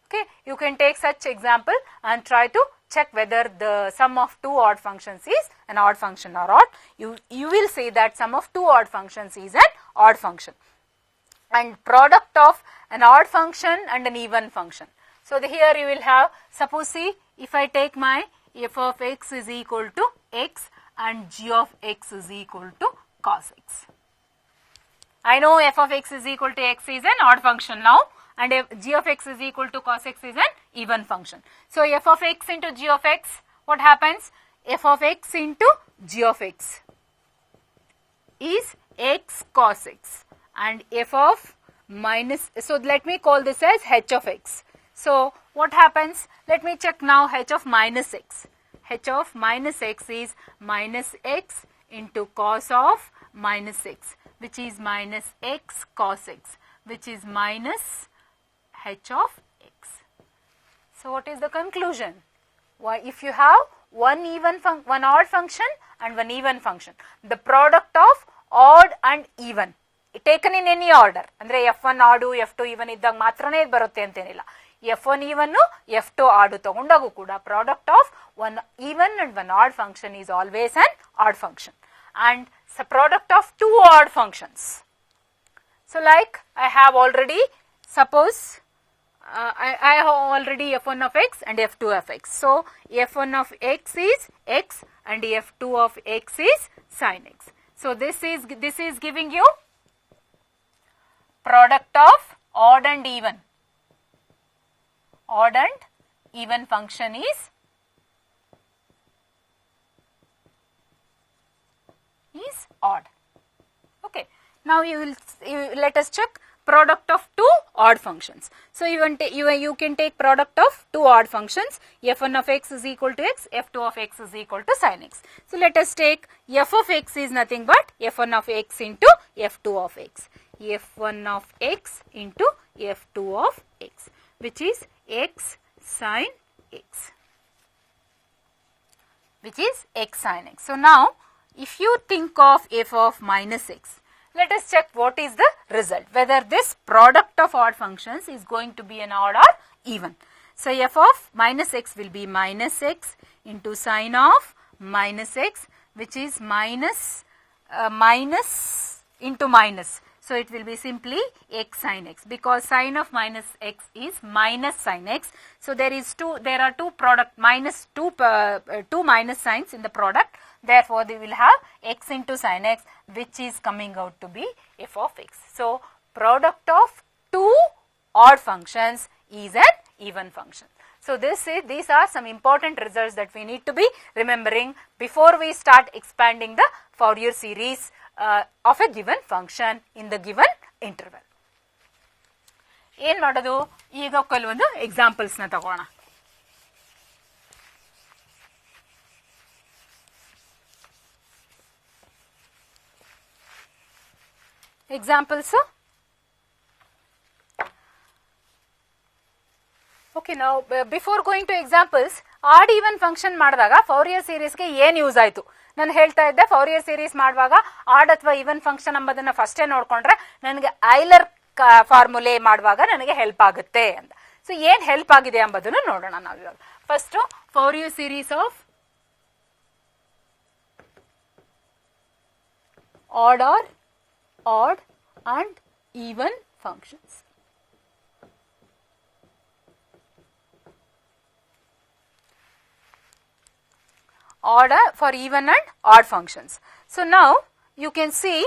Okay, you can take such example and try to check whether the sum of two odd functions is an odd function or odd. You will say that sum of two odd functions is an odd function, and product of an odd function and an even function. So here you will have, suppose see, if I take my f of x is equal to x and g of x is equal to cos x. I know f of x is equal to x is an odd function now, and if g of x is equal to cos x is an even function. So f of x into g of x, what happens? F of x into g of x is x cos x, and f of minus, so let me call this as h of x. So what happens? Let me check now h of minus x. H of minus x is minus x into cos of minus x, which is minus x cos x, which is minus h of x. So what is the conclusion? Why, if you have one odd function and one even function, the product of odd and even taken in any order, andre f1 odd f2 even iddag matrane idu barutte antenilla. f1 even f2 odd tagondagu kuda product of one even and one odd function is always an odd function, and the product of two odd functions. So like I have already, suppose I have already f1 of x and f2 of x. So f1 of x is x and f2 of x is sin x. So this is giving you product of odd and even. Odd and even function is odd. Okay. Now let us check product of two odd functions. So you can take product of two odd functions. f1 of x is equal to x, f2 of x is equal to sin x. So let us take f of x is nothing but f1 of x into f2 of x. f1 of x into f2 of x, which is x sin x, which is x sin x. So now if you think of f of minus x, let us check what is the result, whether this product of odd functions is going to be an odd or even. So f of minus x will be minus x into sin of minus x, which is minus into minus. So it will be simply x sin x, because sin of minus x is minus sin x. So there are two product minus two minus signs in the product. Therefore, they will have x into sin x, which is coming out to be f of x. So product of two odd functions is an even function. So these are some important results that we need to be remembering before we start expanding the Fourier series of a given function in the given interval. ಏನು ಮಾಡೋದು, ಈಗ ಕೆಲವೊಂದು examples ನ ತಗೋಣ. Examples. Okay, now before going to examples, odd even function ಮಾಡಿದಾಗ Fourier ಸೀರೀಸ್ಗೆ ಏನು use ಆಯಿತು? ನಾನು ಹೇಳ್ತಾ ಇದ್ದೆ, ಫೌರಿಯರ್ ಸೀರೀಸ್ ಮಾಡುವಾಗ ಆಡ್ ಅಥವಾ ಈವನ್ ಫಂಕ್ಷನ್ ಎಂಬುದನ್ನು ಫಸ್ಟೇ ನೋಡಿಕೊಂಡ್ರೆ ನನಗೆ ಐಲರ್ ಫಾರ್ಮುಲೆ ಮಾಡುವಾಗ ನನಗೆ ಹೆಲ್ಪ್ ಆಗುತ್ತೆ ಅಂತ. ಸೊ ಏನು ಹೆಲ್ಪ್ ಆಗಿದೆ ಎಂಬುದನ್ನು ನೋಡೋಣ ನಾವು ಇವಾಗ. First Fourier series of odd or odd and even functions. Odd for even and odd functions. So now you can see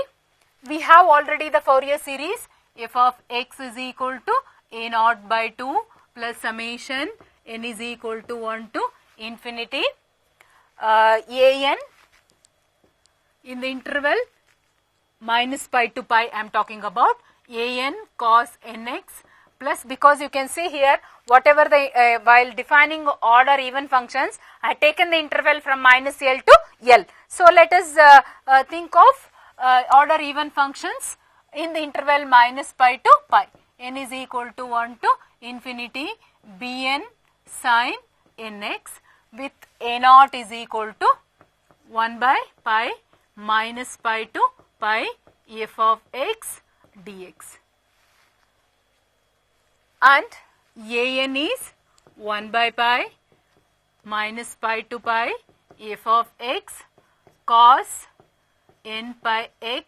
we have already the Fourier series f of x is equal to a naught by 2 plus summation n is equal to 1 to infinity a n in the interval minus pi to pi. I am talking about a n cos nx plus, because you can see here whatever the while defining odd or even functions, I have taken the interval from minus L to L. So let us think of odd or even functions in the interval minus pi to pi. N is equal to 1 to infinity bn sin nx with a naught is equal to 1 by pi minus pi to pi f of x dx. And an is 1 by pi minus pi to pi f of x cos n pi x,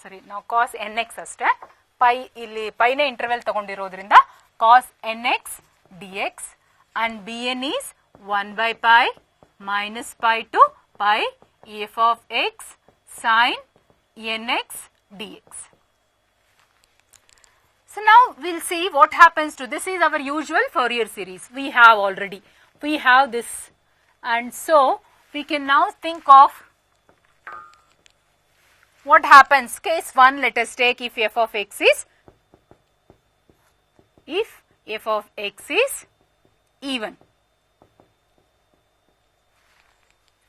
sorry now cos nx ಅಷ್ಟೇ, pi ಇಲ್ಲಿ ಪೈನ interval ತಗೊಂಡಿರೋದ್ರಿಂದ cos nx dx and bn is 1 by pi minus pi to pi f of x sin nx dx. So now we will see what happens to this. Is our usual Fourier series. We have this, and so we can now think of what happens. Case 1, let us take if f of x is even.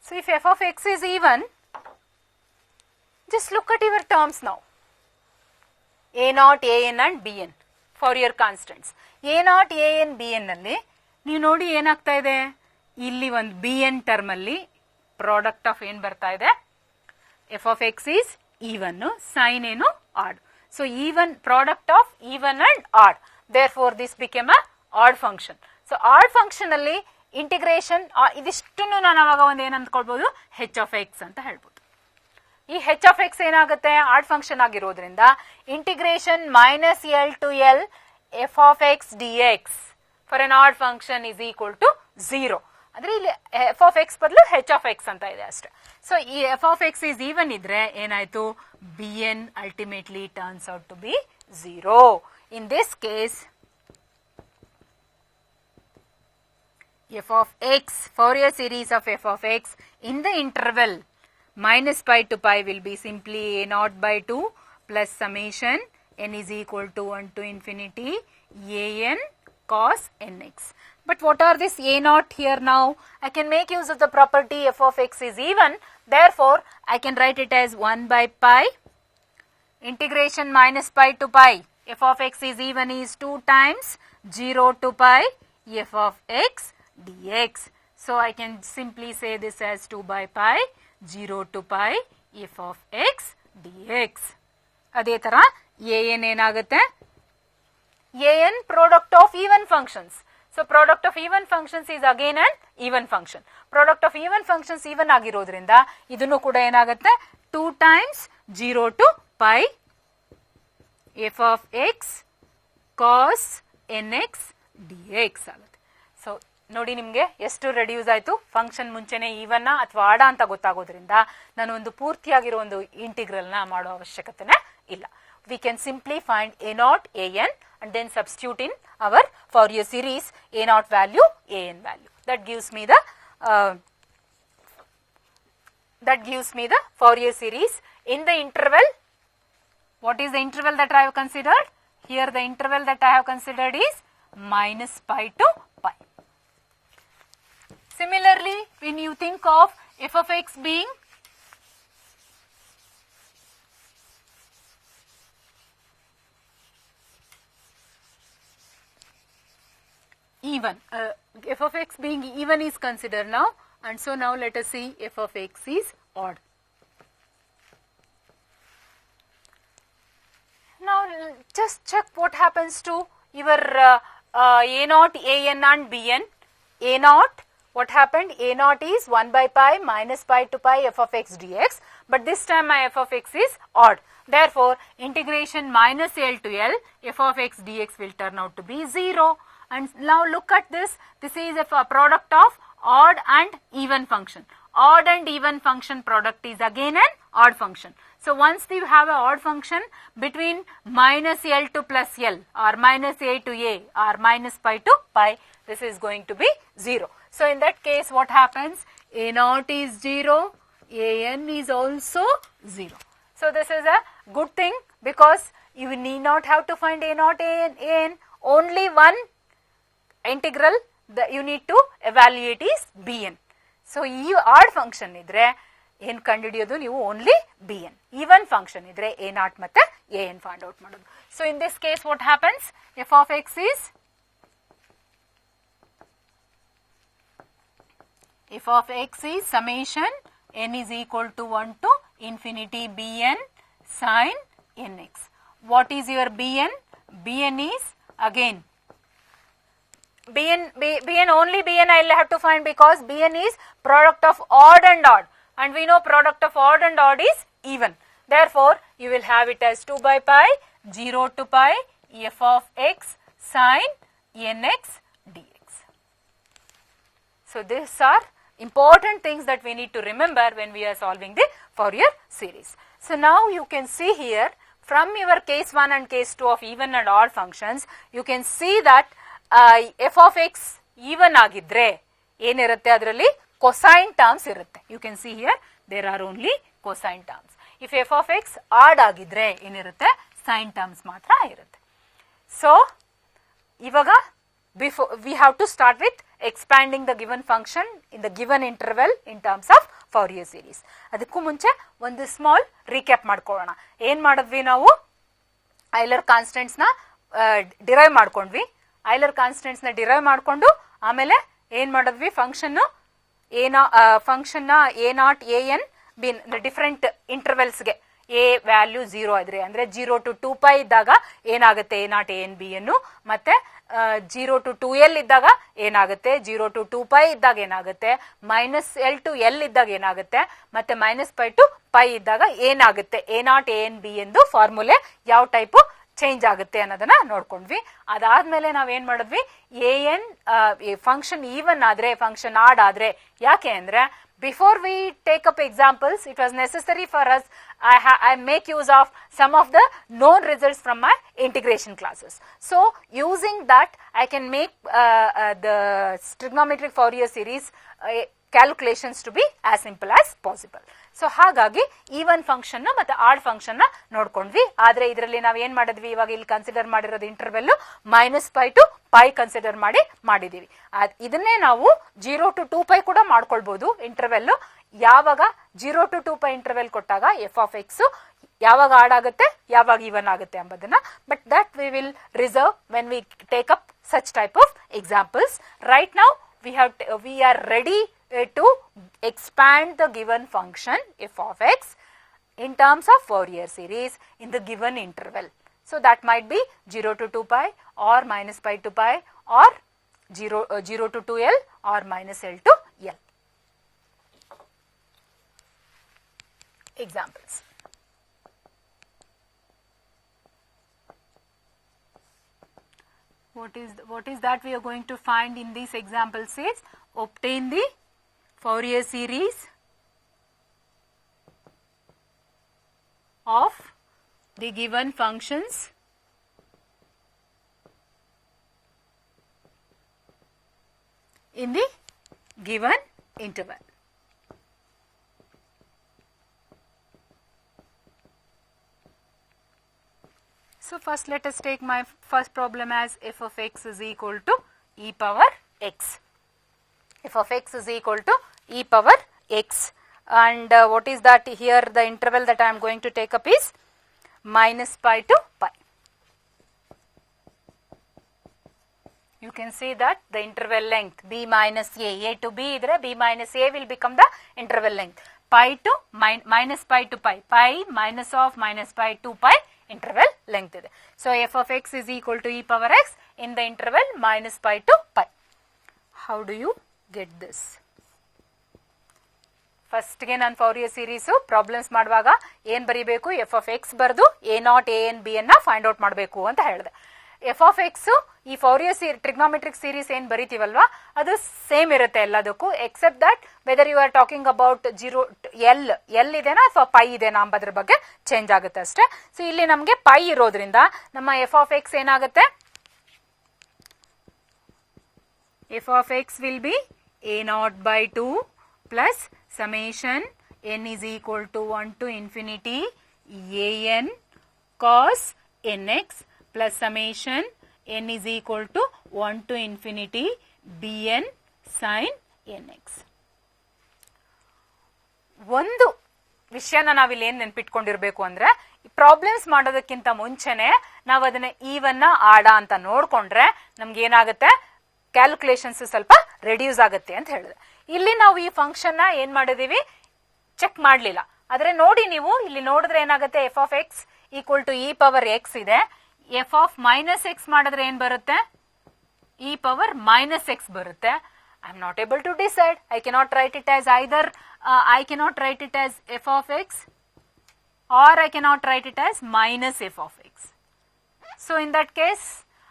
So if f of x is even, just look at your terms now. A naught, an and bn Fourier constants. A naught, an, bn ನಲ್ಲಿ ನೀವು ನೋಡಿ ಏನಾಗ್ತಾ ಇದೆ, ಇಲ್ಲಿ ಒಂದು bn term ಅಲ್ಲಿ product of ಏನು ಬರ್ತಾ ಇದೆ, f of x is even, sin ಏನು odd. So even product of even and odd. Therefore this became a odd function. So odd function ಅಲ್ಲಿ ಇಂಟಿಗ್ರೇಷನ್ ಇದಿಷ್ಟನ್ನು ನಾನು ಅವಾಗ ಒಂದು ಏನು ಅಂದ್ಕೊಳ್ಬೋದು, h of x ಅಂತ ಹೇಳ್ಬೋದು. ಈ h of x ಏನಾಗುತ್ತೆ, ಆಡ್ ಫಂಕ್ಷನ್ ಆಗಿರೋದ್ರಿಂದ integration minus l to l f of x d x for an odd function is equal to 0. ಅಂದ್ರೆ ಇಲ್ಲಿ ಎಫ್ ಆಫ್ ಎಕ್ಸ್ ಬದಲು ಹೆಚ್ ಆಫ್ ಎಕ್ಸ್ ಅಂತ ಇದೆ ಅಷ್ಟೇ. ಸೊ ಈ f of x is even ಇದ್ರೆ ಏನಾಯ್ತು, b n ultimately turns out to be 0. In this case f of x, Fourier series of f of x in the interval minus pi to pi will be simply a naught by 2 plus summation n is equal to 1 to infinity a n cos nx. But what are this a naught here now? I can make use of the property f of x is even. Therefore, I can write it as 1 by pi integration minus pi to pi. f of x is even is 2 times 0 to pi f of x dx. So I can simply say this as 2 by pi 0 to pi f of x dx. ಅದೇ ತರ an ಏನಾಗುತ್ತೆ, an product of even functions. So product of even functions is again an even function. Product of even functions even ಆಗಿರೋದ್ರಿಂದ ಇದನ್ನು ಕೂಡ ಏನಾಗುತ್ತೆ, 2 times 0 to pi f of x cos nx dx ಆಗುತ್ತೆ. So ನೋಡಿ ನಿಮಗೆ ಎಷ್ಟು reduce ಆಯಿತು. Function ಮುಂಚೆನೆ ಈವನ್ನ ಅಥವಾ ಆಡ ಅಂತ ಗೊತ್ತಾಗೋದ್ರಿಂದ ನಾನು ಒಂದು ಪೂರ್ತಿಯಾಗಿರೋ ಒಂದು ಇಂಟಿಗ್ರಲ್ನ ಮಾಡೋ ಅವಶ್ಯಕತೆನೇ ಇಲ್ಲ. We can simply find A naught a N and then substitute in our Fourier series a naught value, a n value. That gives me the Fourier series in the interval. What is the interval that I have considered? Here the interval that I have considered is minus pi to pi. Similarly, when you think of f of x being even, f of x being even is considered now, and so now let us see f of x is odd. Now just check what happens to your a naught, a n and b n. A naught, what happened, a naught is 1 by pi minus pi to pi f of x dx, but this time my f of x is odd. Therefore, integration minus L to L, f of x dx will turn out to be 0. And now look at this. This is a product of odd and even function. Odd and even function product is again an odd function. So once you have an odd function between minus L to plus L or minus A to A or minus pi to pi, this is going to be 0. So in that case what happens? A naught is 0, an is also 0. So this is a good thing because you need not have to find a naught, an, only one integral that you need to evaluate is bn. So ಈ odd function ಇದ್ರೆ ಏನು ಕಂಡುಹಿಡಿಯೋದು ನೀವು only bn. Even function ಇದ್ರೆ a naught ಮತ್ತೆ an find out ಮಾಡೋದು. So in this case what happens? F of x is summation n is equal to 1 to infinity bn sin nx. What is your bn? Bn is again bn only bn I will have to find because bn is product of odd and odd, and we know product of odd and odd is even. Therefore, you will have it as 2 by pi 0 to pi f of x sin nx dx. So these are important things that we need to remember when we are solving the Fourier series. So now you can see here from your case 1 and case 2 of even and odd functions, you can see that f of x even ಆಗಿದ್ರೆ ಏನಿರುತ್ತೆ ಅದರಲ್ಲಿ cosine terms ಇರುತ್ತೆ. You can see here there are only cosine terms. If f of x odd ಆಗಿದ್ರೆ ಏನಿರುತ್ತೆ sine terms ಮಾತ್ರ ಇರುತ್ತೆ. So ಇವಾಗ before we have to start with expanding the given function in the given interval in terms of Fourier series. ಅದಕ್ಕೂ ಮುಂಚೆ ಒಂದು small recap ಮಾಡ್ಕೊಳ್ಳೋಣ. ಏನು ಮಾಡಿದ್ವಿ ನಾವು ಐಲರ್ ಕಾನ್ಸ್ಟೆಂಟ್ಸ್ ನ ಡಿರೈವ್ ಮಾಡ್ಕೊಂಡ್ವಿ. ಐಲರ್ ಕಾನ್ಸ್ಟೆಂಟ್ಸ್ ನ ಡಿರೈವ್ ಮಾಡಿಕೊಂಡು ಆಮೇಲೆ ಏನ್ ಮಾಡಿದ್ವಿ ಫಂಕ್ಷನ್ ಫಂಕ್ಷನ್ ನ a naught an b n different ಇಂಟರ್ವೆಲ್ಸ್ಗೆ a ವ್ಯಾಲ್ಯೂ 0 ಆದ್ರೆ ಅಂದ್ರೆ 0 to 2 pi ಇದ್ದಾಗ ಏನಾಗುತ್ತೆ a ನಾಟ್ an b ಅನ್ನು, ಮತ್ತೆ 0 to 2l ಇದ್ದಾಗ ಏನಾಗುತ್ತೆ, 0 to 2 pi ಇದ್ದಾಗ ಏನಾಗುತ್ತೆ, ಮೈನಸ್ l to l ಇದ್ದಾಗ ಏನಾಗುತ್ತೆ, ಮತ್ತೆ ಮೈನಸ್ pi to pi ಇದ್ದಾಗ ಏನಾಗುತ್ತೆ, a ನಾಟ್ an b ಎಂದು ಫಾರ್ಮುಲೆ ಯಾವ ಟೈಪ್ ಚೇಂಜ್ ಆಗುತ್ತೆ ಅನ್ನೋದನ್ನ ನೋಡ್ಕೊಂಡ್ವಿ. ಅದಾದ್ಮೇಲೆ ನಾವೇನ್ ಮಾಡಿದ್ವಿ, an ಫಂಕ್ಷನ್ ಈವನ್ ಆದ್ರೆ ಫಂಕ್ಷನ್ ಆಡ್ ಆದ್ರೆ, ಯಾಕೆ ಅಂದ್ರೆ before we take up examples it was necessary for us I make use of some of the known results from my integration classes. So using that I can make the trigonometric Fourier series calculations to be as simple as possible. So ಹಾಗಾಗಿ even function ಮತ್ತೆ add function ನ ನೋಡ್ಕೊಂಡ್ವಿ. ಆದ್ರೆ ಇದರಲ್ಲಿ ನಾವ್ ಏನ್ ಮಾಡಿದ್ವಿ, ಇವಾಗ ಇಲ್ಲಿ ಕನ್ಸಿಡರ್ ಮಾಡಿರೋದು interval minus pi to pi consider ಮಾಡಿದೀವಿ. ಇದನ್ನೇ ನಾವು 0 to 2 pi ಕೂಡ ಮಾಡ್ಕೊಳ್ಬಹುದು ಇಂಟರ್ವೆಲ್. ಯಾವಾಗ 0 to 2 pi ಇಂಟರ್ವೆಲ್ ಕೊಟ್ಟಾಗ ಎಫ್ ಆಫ್ ಎಕ್ಸ್ ಯಾವಾಗ ಆಡ್ ಆಗುತ್ತೆ ಯಾವಾಗ ಈವನ್ ಆಗುತ್ತೆ ಎಂಬುದನ್ನ, but that we will reserve when we take up such type of examples. Right now we are ready to expand the given function f of x in terms of Fourier series in the given interval. So that might be 0 to 2 pi or minus pi to pi or 0 to 2l or minus l to l. Examples. What is that we are going to find in these examples is obtain the Fourier series of the given functions in the given interval. So first let us take my first problem as f of x is equal to e power x. F of x is equal to e power x, and what is that here, the interval that I am going to take up is minus pi to pi. You can see that the interval length b minus a to b idre b minus a will become the interval length, pi to minus pi to pi, pi minus of minus pi to pi interval length ಇದೆ. So f of x is equal to e power x in the interval minus pi to pi. How do you get this? ಫಸ್ಟ್ಗೆ ನಾನು Fourier series problems ಮಾಡುವಾಗ ಏನ್ ಬರೀಬೇಕು, F of X ಬರೆದು A0 AN B ಅನ್ನ find out ಮಾಡಬೇಕು ಅಂತ ಹೇಳಿದೆ. ಎಫ್ ಆಫ್ ಎಕ್ಸ್ ಈ ಫೌರಿಯರ್ ಟ್ರಿಗ್ನೋಮೆಟ್ರಿಕ್ ಸೀರೀಸ್ ಏನ್ ಬರೀತೀವಲ್ವಾ ಅದು ಸೇಮ್ ಇರುತ್ತೆ ಎಲ್ಲದಕ್ಕೂ, except that whether you are talking about l ಇದೆನಾ ಅಥವಾ ಪೈ ಇದೆನಾ ಅಂಬದ್ರ ಬಗ್ಗೆ ಚೇಂಜ್ ಆಗುತ್ತೆ ಅಷ್ಟೇ. ಸೊ ಇಲ್ಲಿ ನಮಗೆ ಪೈ ಇರೋದ್ರಿಂದ ನಮ್ಮ ಎಫ್ ಆಫ್ ಎಕ್ಸ್ ಏನಾಗುತ್ತೆ, f of X will be A0/2 plus summation n is equal to 1 to infinity an cos nx plus summation n is equal to 1 to infinity bn sin nx. ಒಂದು ವಿಷಯನ ನಾವಿಲ್ಲಿ ಏನ್ ನೆನ್ಪಿಟ್ಕೊಂಡಿರ್ಬೇಕು ಅಂದ್ರೆ problems ಮಾಡೋದಕ್ಕಿಂತ ಮುಂಚೆನೆ ನಾವು ಅದನ್ನ ಈವನ್ನ ಆಡ ಅಂತ ನೋಡ್ಕೊಂಡ್ರೆ ನಮ್ಗೆ ಏನಾಗುತ್ತೆ, ಕ್ಯಾಲ್ಕುಲೇಷನ್ಸ್ ಸ್ವಲ್ಪ ರೆಡ್ಯೂಸ್ ಆಗುತ್ತೆ ಅಂತ ಹೇಳಿದೆ. ಇಲ್ಲಿ ನಾವು ಈ ಫಂಕ್ಷನ್ ನ ಏನ್ ಮಾಡಿದೀವಿ, ಚೆಕ್ ಮಾಡ್ಲಿಲ್ಲ. ಆದ್ರೆ ನೋಡಿ ನೀವು ಇಲ್ಲಿ ನೋಡಿದ್ರೆ ಏನಾಗುತ್ತೆ, f of x equal to e power x ಇದೆ, ಎಫ್ ಆಫ್ ಮೈನಸ್ ಎಕ್ಸ್ ಮಾಡಿದ್ರೆ ಏನ್ ಬರುತ್ತೆ, ಇ ಪವರ್ ಮೈನಸ್ ಎಕ್ಸ್ ಬರುತ್ತೆ. I am not able to decide, I cannot write it as either I cannot write it as f of x or I cannot write it as minus f of x. So in that case,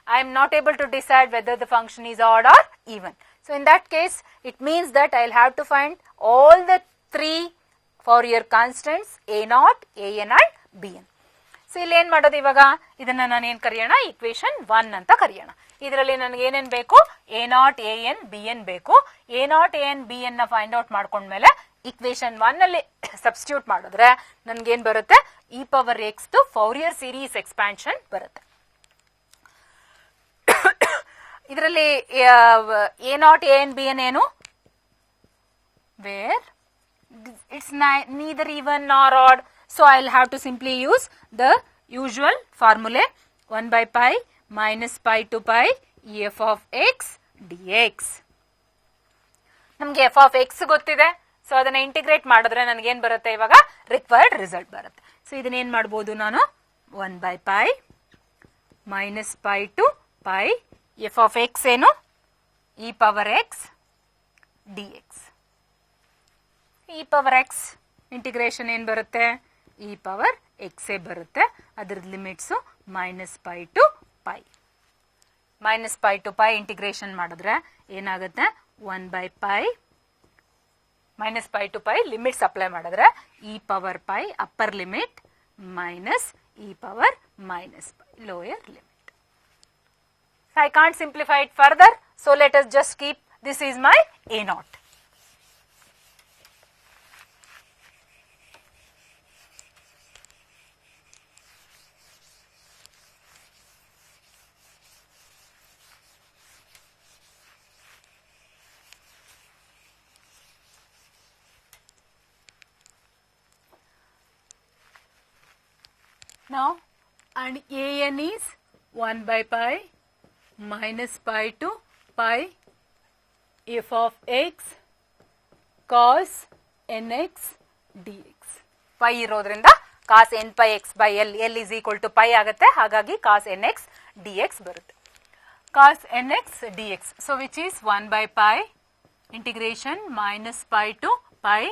I am not able to decide whether the function is odd or even. So in that case, it means that I will have to find all the three Fourier constants A0, AN and BN. So ಇಲ್ಲಿ ಏನ್ ಮಾಡೋದು ಇವಾಗ, ಇದನ್ನ ನಾನು ಏನ್ ಕರೆಯೋಣ, equation 1 ಅಂತ ಕರೆಯೋಣ. ಇದರಲ್ಲಿ ನನಗೆ ಏನೇನ್ ಬೇಕು, A0, AN, BN ಬೇಕು. A0, AN, BN ನ ಫೈಂಡ್ ಔಟ್ ಮಾಡ್ಕೊಂಡ್ಮೇಲೆ ಇಕ್ವೇಶನ್ 1 ಅಲ್ಲಿ ಸಬ್ಸ್ಟಿಟ್ಯೂಟ್ ಮಾಡಿದ್ರೆ ನನ್ಗೇನ್ ಬರುತ್ತೆ, e power x Fourier series expansion ಬರುತ್ತೆ. ಇದರಲ್ಲಿ A0, AN, BN ಏನು, where it's neither even nor odd, so I'll have to simply use the usual formula 1 by pi minus pi to pi f of x dx. ನಮ್ಗೆ f of x ಗೊತ್ತಿದೆ, so ಅದನ್ನ integrate ಮಾಡಿದ್ರೆ ನನಗೇನ್ ಬರುತ್ತೆ, ಇವಾಗ required result ಬರುತ್ತೆ. So ಇದನ್ನೇನ್ ಮಾಡ್ಬೋದು ನಾನು, 1 by pi minus pi to pi f of x ಏನು, e power x dx. E power x integration ಏನ್ ಬರುತ್ತೆ, ಇ ಪವರ್ ಎಕ್ಸ್ ಬರುತ್ತೆ. ಅದ್ರದ್ದು limits minus pi to pi. Minus pi to pi integration ಮಾಡಿದ್ರೆ ಏನಾಗುತ್ತೆ, 1 by pi minus pi to pi limits apply ಮಾಡಿದ್ರೆ e power pi upper limit minus e power minus pi lower limit. I can't simplify it further, so let us just keep this is my A0. Now, and AN is 1 by pi minus pi to pi f of x cos nx dx. pi ಇರೋದ್ರಿಂದ cos n pi x by l, l is equal to pi ಆಗುತ್ತೆ, ಹಾಗಾಗಿ cos nx dx ಬರುತ್ತೆ. cos nx dx, so which is 1 by pi integration minus pi to pi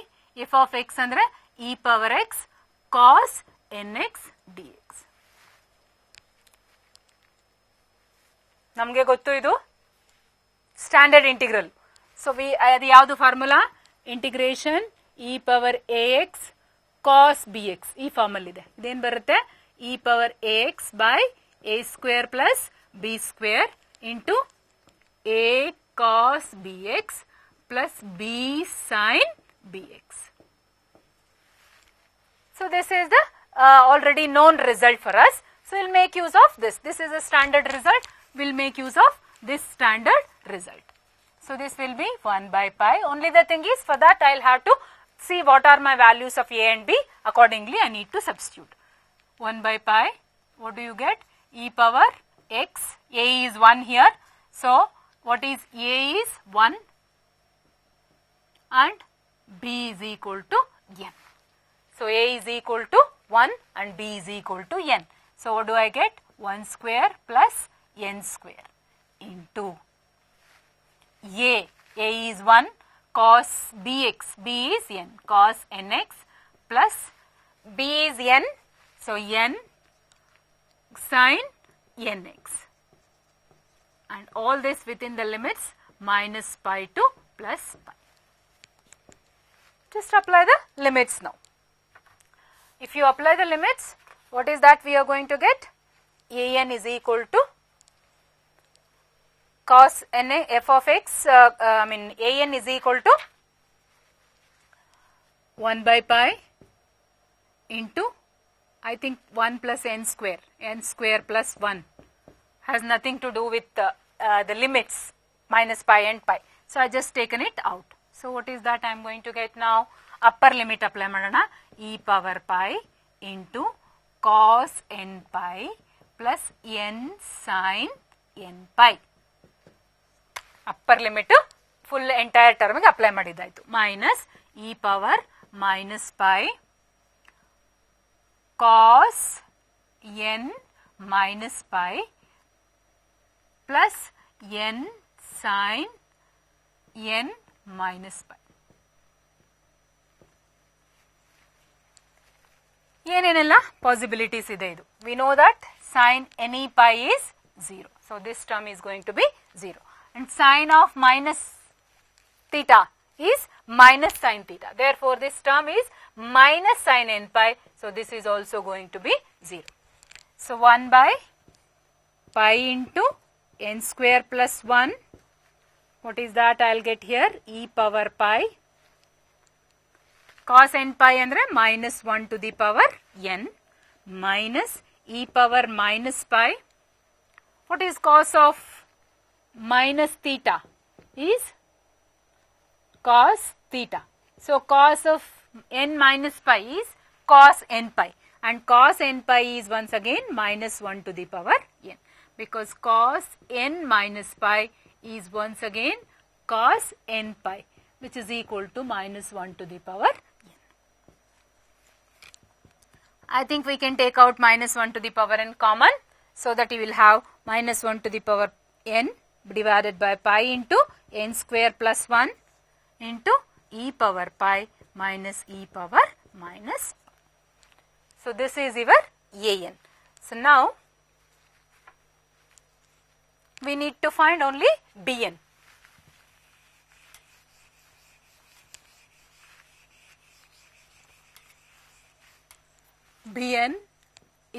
f of x ಅಂದ್ರೆ e power x cos nx dx. ನಮಗೆ ಗೊತ್ತು ಇದು standard integral. So ಅದು ಯಾವುದು formula, integration e power a x cos b x, ಈ formula ಇದೆ. ಇದೇನ್ ಬರುತ್ತೆ, e power a x by a square plus b square into a cos b x plus b sine b x. So this is the already known result for us. So we'll make use of this. This is a standard result. We'll make use of this standard result. So this will be 1 by pi. Only the thing is, for that I'll have to see what are my values of a and b. Accordingly, I need to substitute. 1 by pi. What do you get? E power x. A is 1 here. So what is a is 1 and b is equal to n. So a is equal to 1 and b is equal to n. So what do I get? 1 square plus n square into a is 1 cos bx, b is n, cos nx plus b is n, so n sin nx, and all this within the limits minus pi to plus pi. Just apply the limits now. If you apply the limits, what is that we are going to get? an is equal to cos n f of x, an is equal to 1 by pi into, I think 1 plus n square plus 1 has nothing to do with the limits minus pi and pi. So I just taken it out. So what is that I am going to get now? Upper limit apply madana, e power pi into cos n pi plus n sin n pi. Upper limit full entire term ಗೆ apply ಮಾಡಿದ್ದಾಯಿತು. Minus e power minus pi cos n minus pi plus n sin n minus pi. ಏನೇನೆಲ್ಲ possibilities ಇದೆ ಇದು? We know that sin any pi is 0. So this term is going to be 0. And sin of minus theta is minus sin theta. Therefore this term is minus sin n pi. So this is also going to be 0. So 1 by pi into n square plus 1. What is that I will get here? E power pi. Cos n pi andre minus 1 to the power n minus e power minus pi. What is cos of minus theta? Is cos theta. So cos of n minus pi is cos n pi, and cos n pi is once again minus 1 to the power n, because cos n minus pi is once again cos n pi, which is equal to minus 1 to the power n. I think we can take out minus 1 to the power n common, so that you will have minus 1 to the power n divided by pi into n square plus 1 into e power pi minus e power minus. So this is your an. So now we need to find only bn. Bn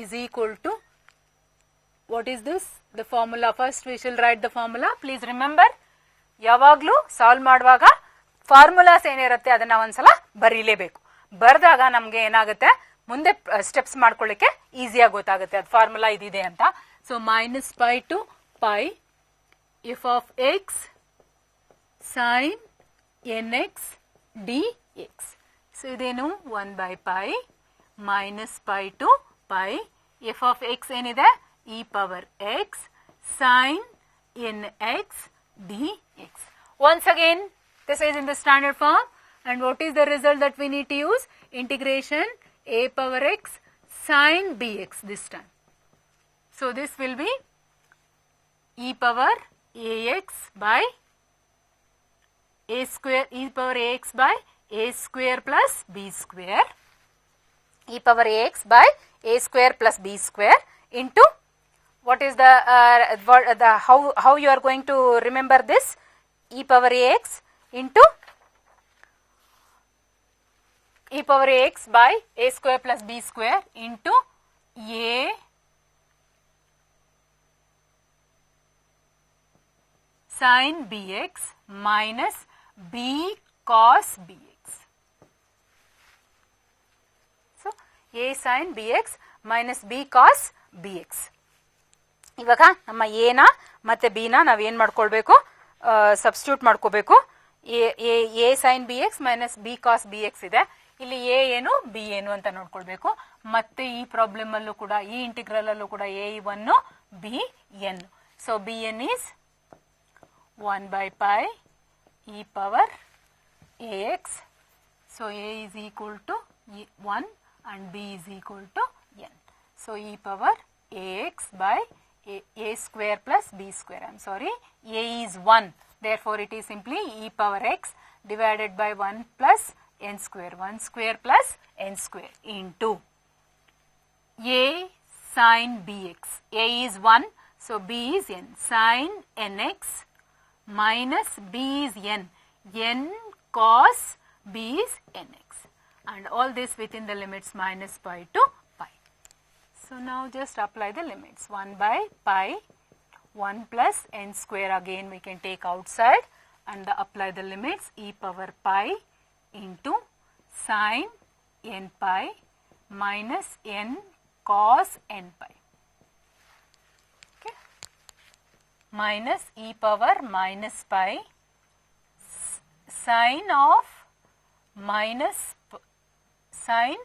is equal to, what is this? The formula. First we shall write the formula. Please remember, ಯಾವಾಗಲೂ solve ಮಾಡುವಾಗ formulas ಏನಿರುತ್ತೆ ಅದನ್ನ ಒಂದ್ಸಲ ಬರೀಲೇಬೇಕು. ಬರೆದಾಗ ನಮಗೆ ಏನಾಗುತ್ತೆ, ಮುಂದೆ steps ಮಾಡ್ಕೊಳ್ಳಿಕ್ಕೆ ಈಸಿಯಾಗಿ ಗೊತ್ತಾಗುತ್ತೆ ಅದು ಫಾರ್ಮುಲಾ ಇದಿದೆ ಅಂತ. So minus pi to pi f of x sine n x d x. So ಇದೇನು 1 by pi minus pi to pi f of x ಏನಿದೆ e power x sin nx dx. Once again this is in the standard form, and what is the result that we need to use? Integration a power x sin bx this time. So this will be e power ax by a square, e power ax by a square plus b square, e power ax by a square plus b square into, what is the how you are going to remember this? E power ax into e power ax by a square plus b square into a sin bx minus b cos bx. a sin bx minus b cos bx. ಇವಾಗ ನಮ್ಮ a ನ ಮತ್ತೆ b ನ ನಾವು ಏನು ಮಾಡ್ಕೊಳ್ಬೇಕು, substitute ಮಾಡ್ಕೋಬೇಕು. a sin bx minus b cos bx ಇದೆ. ಇಲ್ಲಿ a ಏನು b ಏನು ಅಂತ ನೋಡ್ಕೊಳ್ಬೇಕು. ಮತ್ತೆ ಈ ಪ್ರಾಬ್ಲಮ್ ಅಲ್ಲೂ ಕೂಡ, ಈ ಇಂಟಿಗ್ರಲ್ ಅಲ್ಲೂ ಕೂಡ a 1 b n. So bn is 1 by pi e power ax. So a is equal to 1 and b is equal to n. So e power ax by a square plus b square. I am sorry, a is 1, therefore it is simply e power x. divided by 1 plus n square, 1 square plus n square into a sin bx. A is 1, so b is n, sin nx minus b is n cos b is nx, and all this within the limits minus pi to pi. So now just apply the limits, 1 by pi, 1 plus n square again we can take outside, and apply the limits, e power pi into sin n pi minus n cos n pi, okay, minus e power minus pi sin of minus sin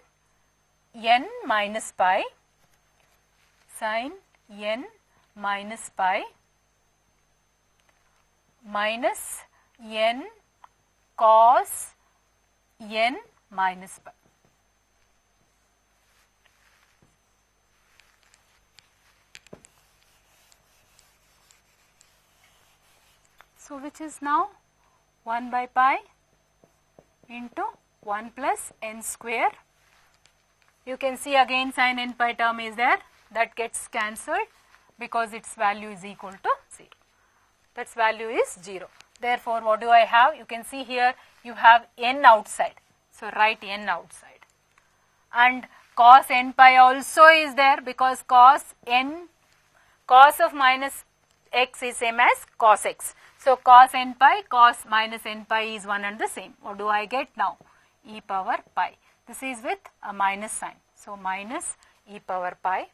n minus pi, sin n minus pi minus n cos n minus pi. So which is now 1 by pi into 1 plus n square. You can see again sin n pi term is there, that gets cancelled because its value is equal to 0. That's value is 0. Therefore, what do I have? You can see here you have n outside. So write n outside. And cos n pi also is there because cos of minus x is same as cos x. So cos n pi, cos minus n pi is one and the same. What do I get now? E power pi. This is with a minus sign. So minus e power pi,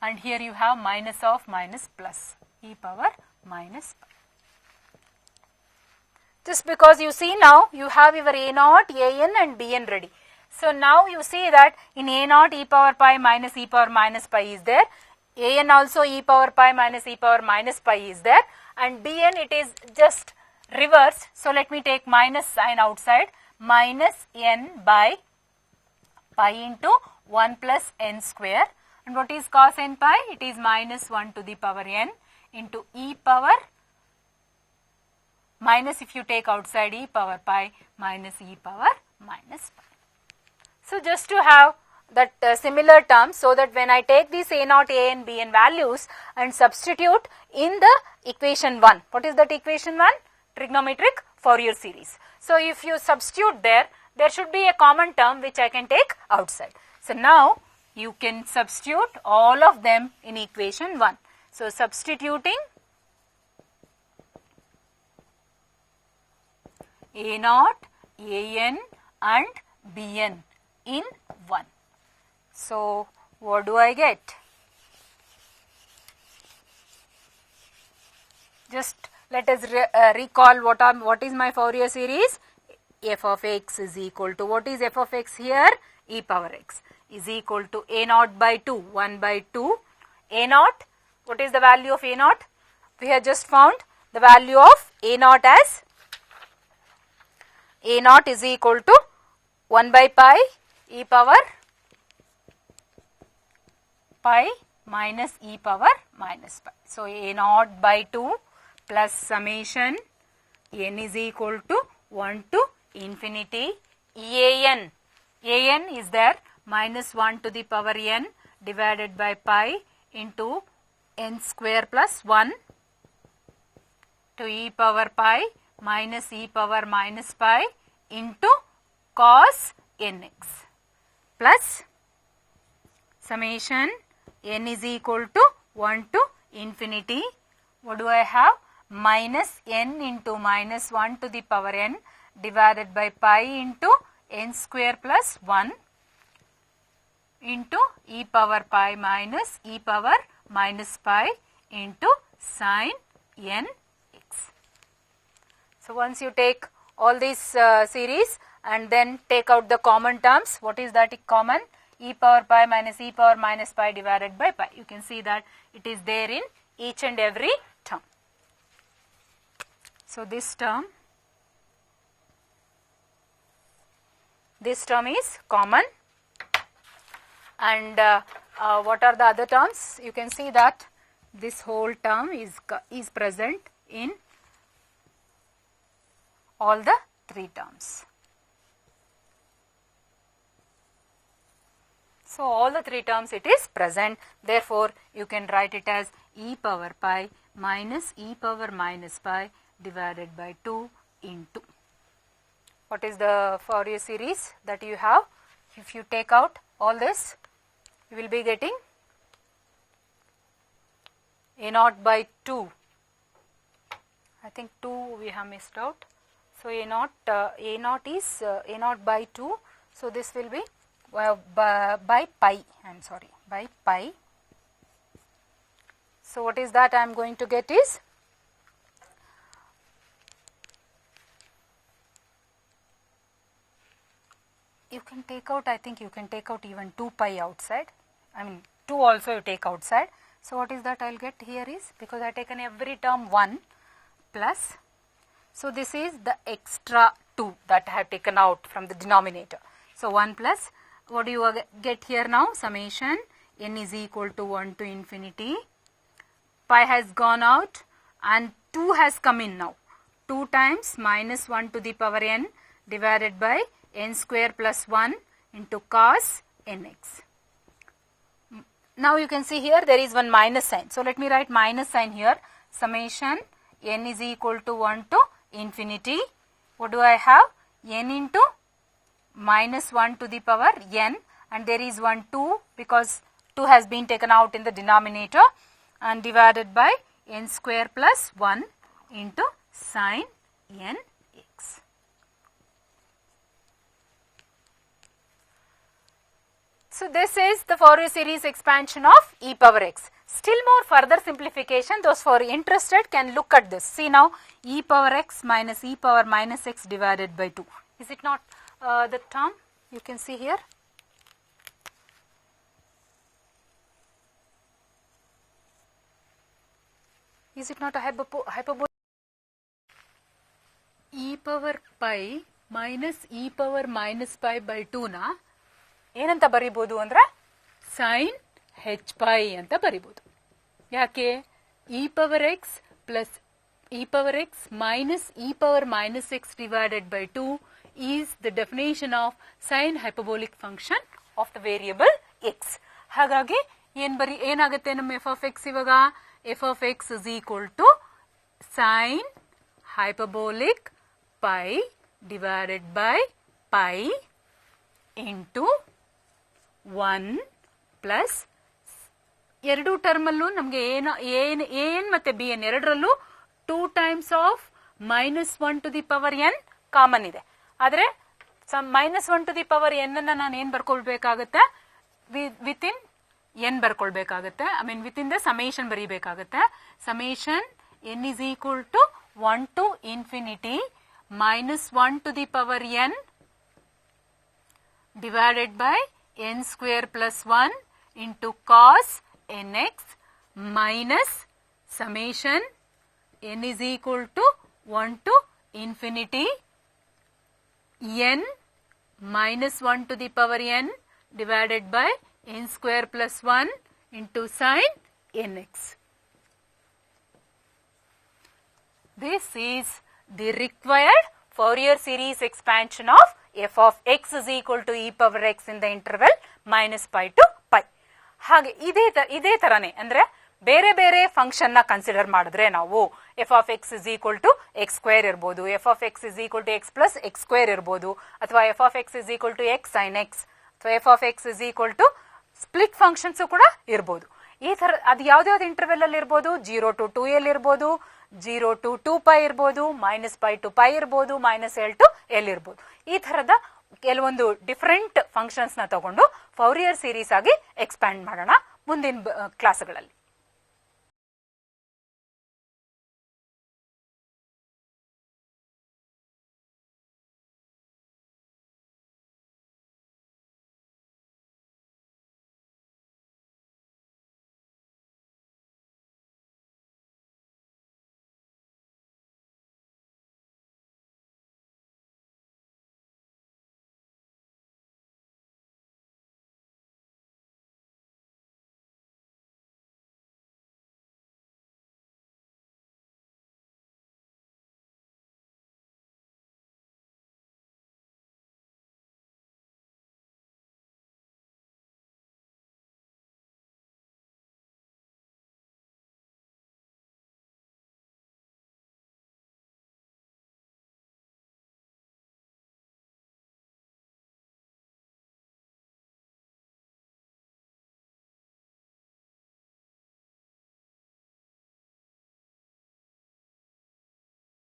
and here you have minus of minus plus, e power minus pi. Just because you see now you have your a naught, a n and b n ready. So now you see that in a naught e power pi minus e power minus pi is there, a n also e power pi minus e power minus pi is there, and b n it is just reversed. So let me take minus sign outside, minus n by pi into 1 plus n square, and what is cos n pi? It is minus 1 to the power n into e power minus, if you take outside, e power pi minus e power minus pi. So just to have that similar terms, so that when I take these a naught, a n, b n values and substitute in the equation 1, what is that equation 1? Trigonometric Fourier series. So if you substitute there should be a common term which I can take outside. So now you can substitute all of them in equation 1. So substituting a naught, a n and b n in 1. So what do I get? Just let us recall what is my Fourier series. F of x is equal to, what is f of x here? E power x is equal to a naught by 2, 1 by 2. A naught, what is the value of a naught? We have just found the value of a naught as, a naught is equal to 1 by pi e power pi minus e power minus pi. So a naught by 2 plus summation n is equal to 1 to infinity en. En is there, minus 1 to the power n divided by pi into n square plus 1 to e power pi minus e power minus pi into cos nx plus summation n is equal to 1 to infinity, what do I have? Minus n into minus 1 to the power n divided by pi into n square plus 1 into e power pi minus e power minus pi into sin n x. So once you take all these series and then take out the common terms, what is that common? E power pi minus e power minus pi divided by pi. You can see that it is there in each and every term. So this term is common, and what are the other terms? You can see that this whole term is present in all the 3 terms. So all the 3 terms it is present, therefore you can write it as e power pi minus e power minus pi divided by 2 into. What is the Fourier series that you have? If you take out all this, you will be getting a naught by 2. I think 2 we have missed out. So a naught is a naught by 2. So this will be by pi. I am sorry, by pi. So what is that I am going to get is you can take out, I think you can take out even 2 pi outside. I mean 2 also you take outside. So what is that I will get here is, because I have taken every term 1 plus, so this is the extra 2 that I have taken out from the denominator. So 1 plus, what do you get here now? Summation n is equal to 1 to infinity. Pi has gone out and 2 has come in now. 2 times minus 1 to the power n divided by n square plus 1 into cos nx. Now you can see here there is one minus sign. So let me write minus sign here. Summation n is equal to 1 to infinity. What do I have? N into minus 1 to the power n, and there is one 2 because 2 has been taken out in the denominator, and divided by n square plus 1 into sin nx. So this is the Fourier series expansion of e power x. Still more further simplification, those who are interested can look at this. See now, e power x minus e power minus x divided by 2. Is it not the term you can see here? Is it not a hyperbola? E power pi minus e power minus pi by 2 na ಏನಂತ ಬರಿಬೋದು ಅಂದ್ರೆ sin h pi ಅಂತ ಬರಿಬೋದು. ಯಾಕೆ? e power x plus e power x minus e power minus x divided by 2 is the definition of sin hyperbolic function of the variable x. ಹಾಗಾಗಿ ಏನಾಗುತ್ತೆ ನಮ್ಮ f of x ಇವಾಗ? f of x is equal to sin hyperbolic pi divided by pi into 1 plus ಎರಡು ಟರ್ಮಲ್ಲೂ ನಮಗೆ an ಮತ್ತೆ bn ಎರಡರಲ್ಲೂ 2 times of minus 1 to the power n common ಇದೆ. ಆದರೆ minus 1 to the power n ಅನ್ನ ನಾನು ಏನು ಬರ್ಕೊಳ್ಬೇಕಾಗುತ್ತೆ? ವಿತಿನ್ n ಬರ್ಕೊಳ್ಬೇಕಾಗುತ್ತೆ. I mean within the summation ಬರೀಬೇಕಾಗುತ್ತೆ. Summation n is equal to 1 to infinity minus 1 to the power n divided by n square plus 1 into cos nx minus summation n is equal to 1 to infinity n minus 1 to the power n divided by n square plus 1 into sin nx. This is the required Fourier series expansion of f of x is equal to e power x in the interval minus pi to pi. ಹಾಗೆ ಇದೇ ತರನೇ ಅಂದ್ರೆ ಬೇರೆ ಬೇರೆ function ನ consider ಮಾಡಿದ್ರೆ ನಾವು f of x is equal to x square ಇರಬಹುದು, f of x is equal to x plus x square ಇರಬಹುದು, ಅಥವಾ f of x is equal to x sin x, ಅಥವಾ f of x is equal to split functions ಕೂಡ ಇರಬಹುದು. ಈ ತರ ಅದು ಯಾವ್ದಾವ್ದು interval ಅಲ್ಲಿ ಇರಬಹುದು? 0 to 2l ಇರಬಹುದು, 0 to 2 ಇರಬಹುದು, minus pi to pi ಇರಬಹುದು, minus l to l ಇರಬಹುದು. ಈ ತರದ ಕೆಲವೊಂದು ಡಿಫರೆಂಟ್ ಫಂಕ್ಷನ್ಸ್ ನ ತಗೊಂಡು ಫೌರಿಯರ್ ಸೀರೀಸ್ ಆಗಿ ಎಕ್ಸ್ಪ್ಯಾಂಡ್ ಮಾಡೋಣ ಮುಂದಿನ ಕ್ಲಾಸ್ಗಳಲ್ಲಿ.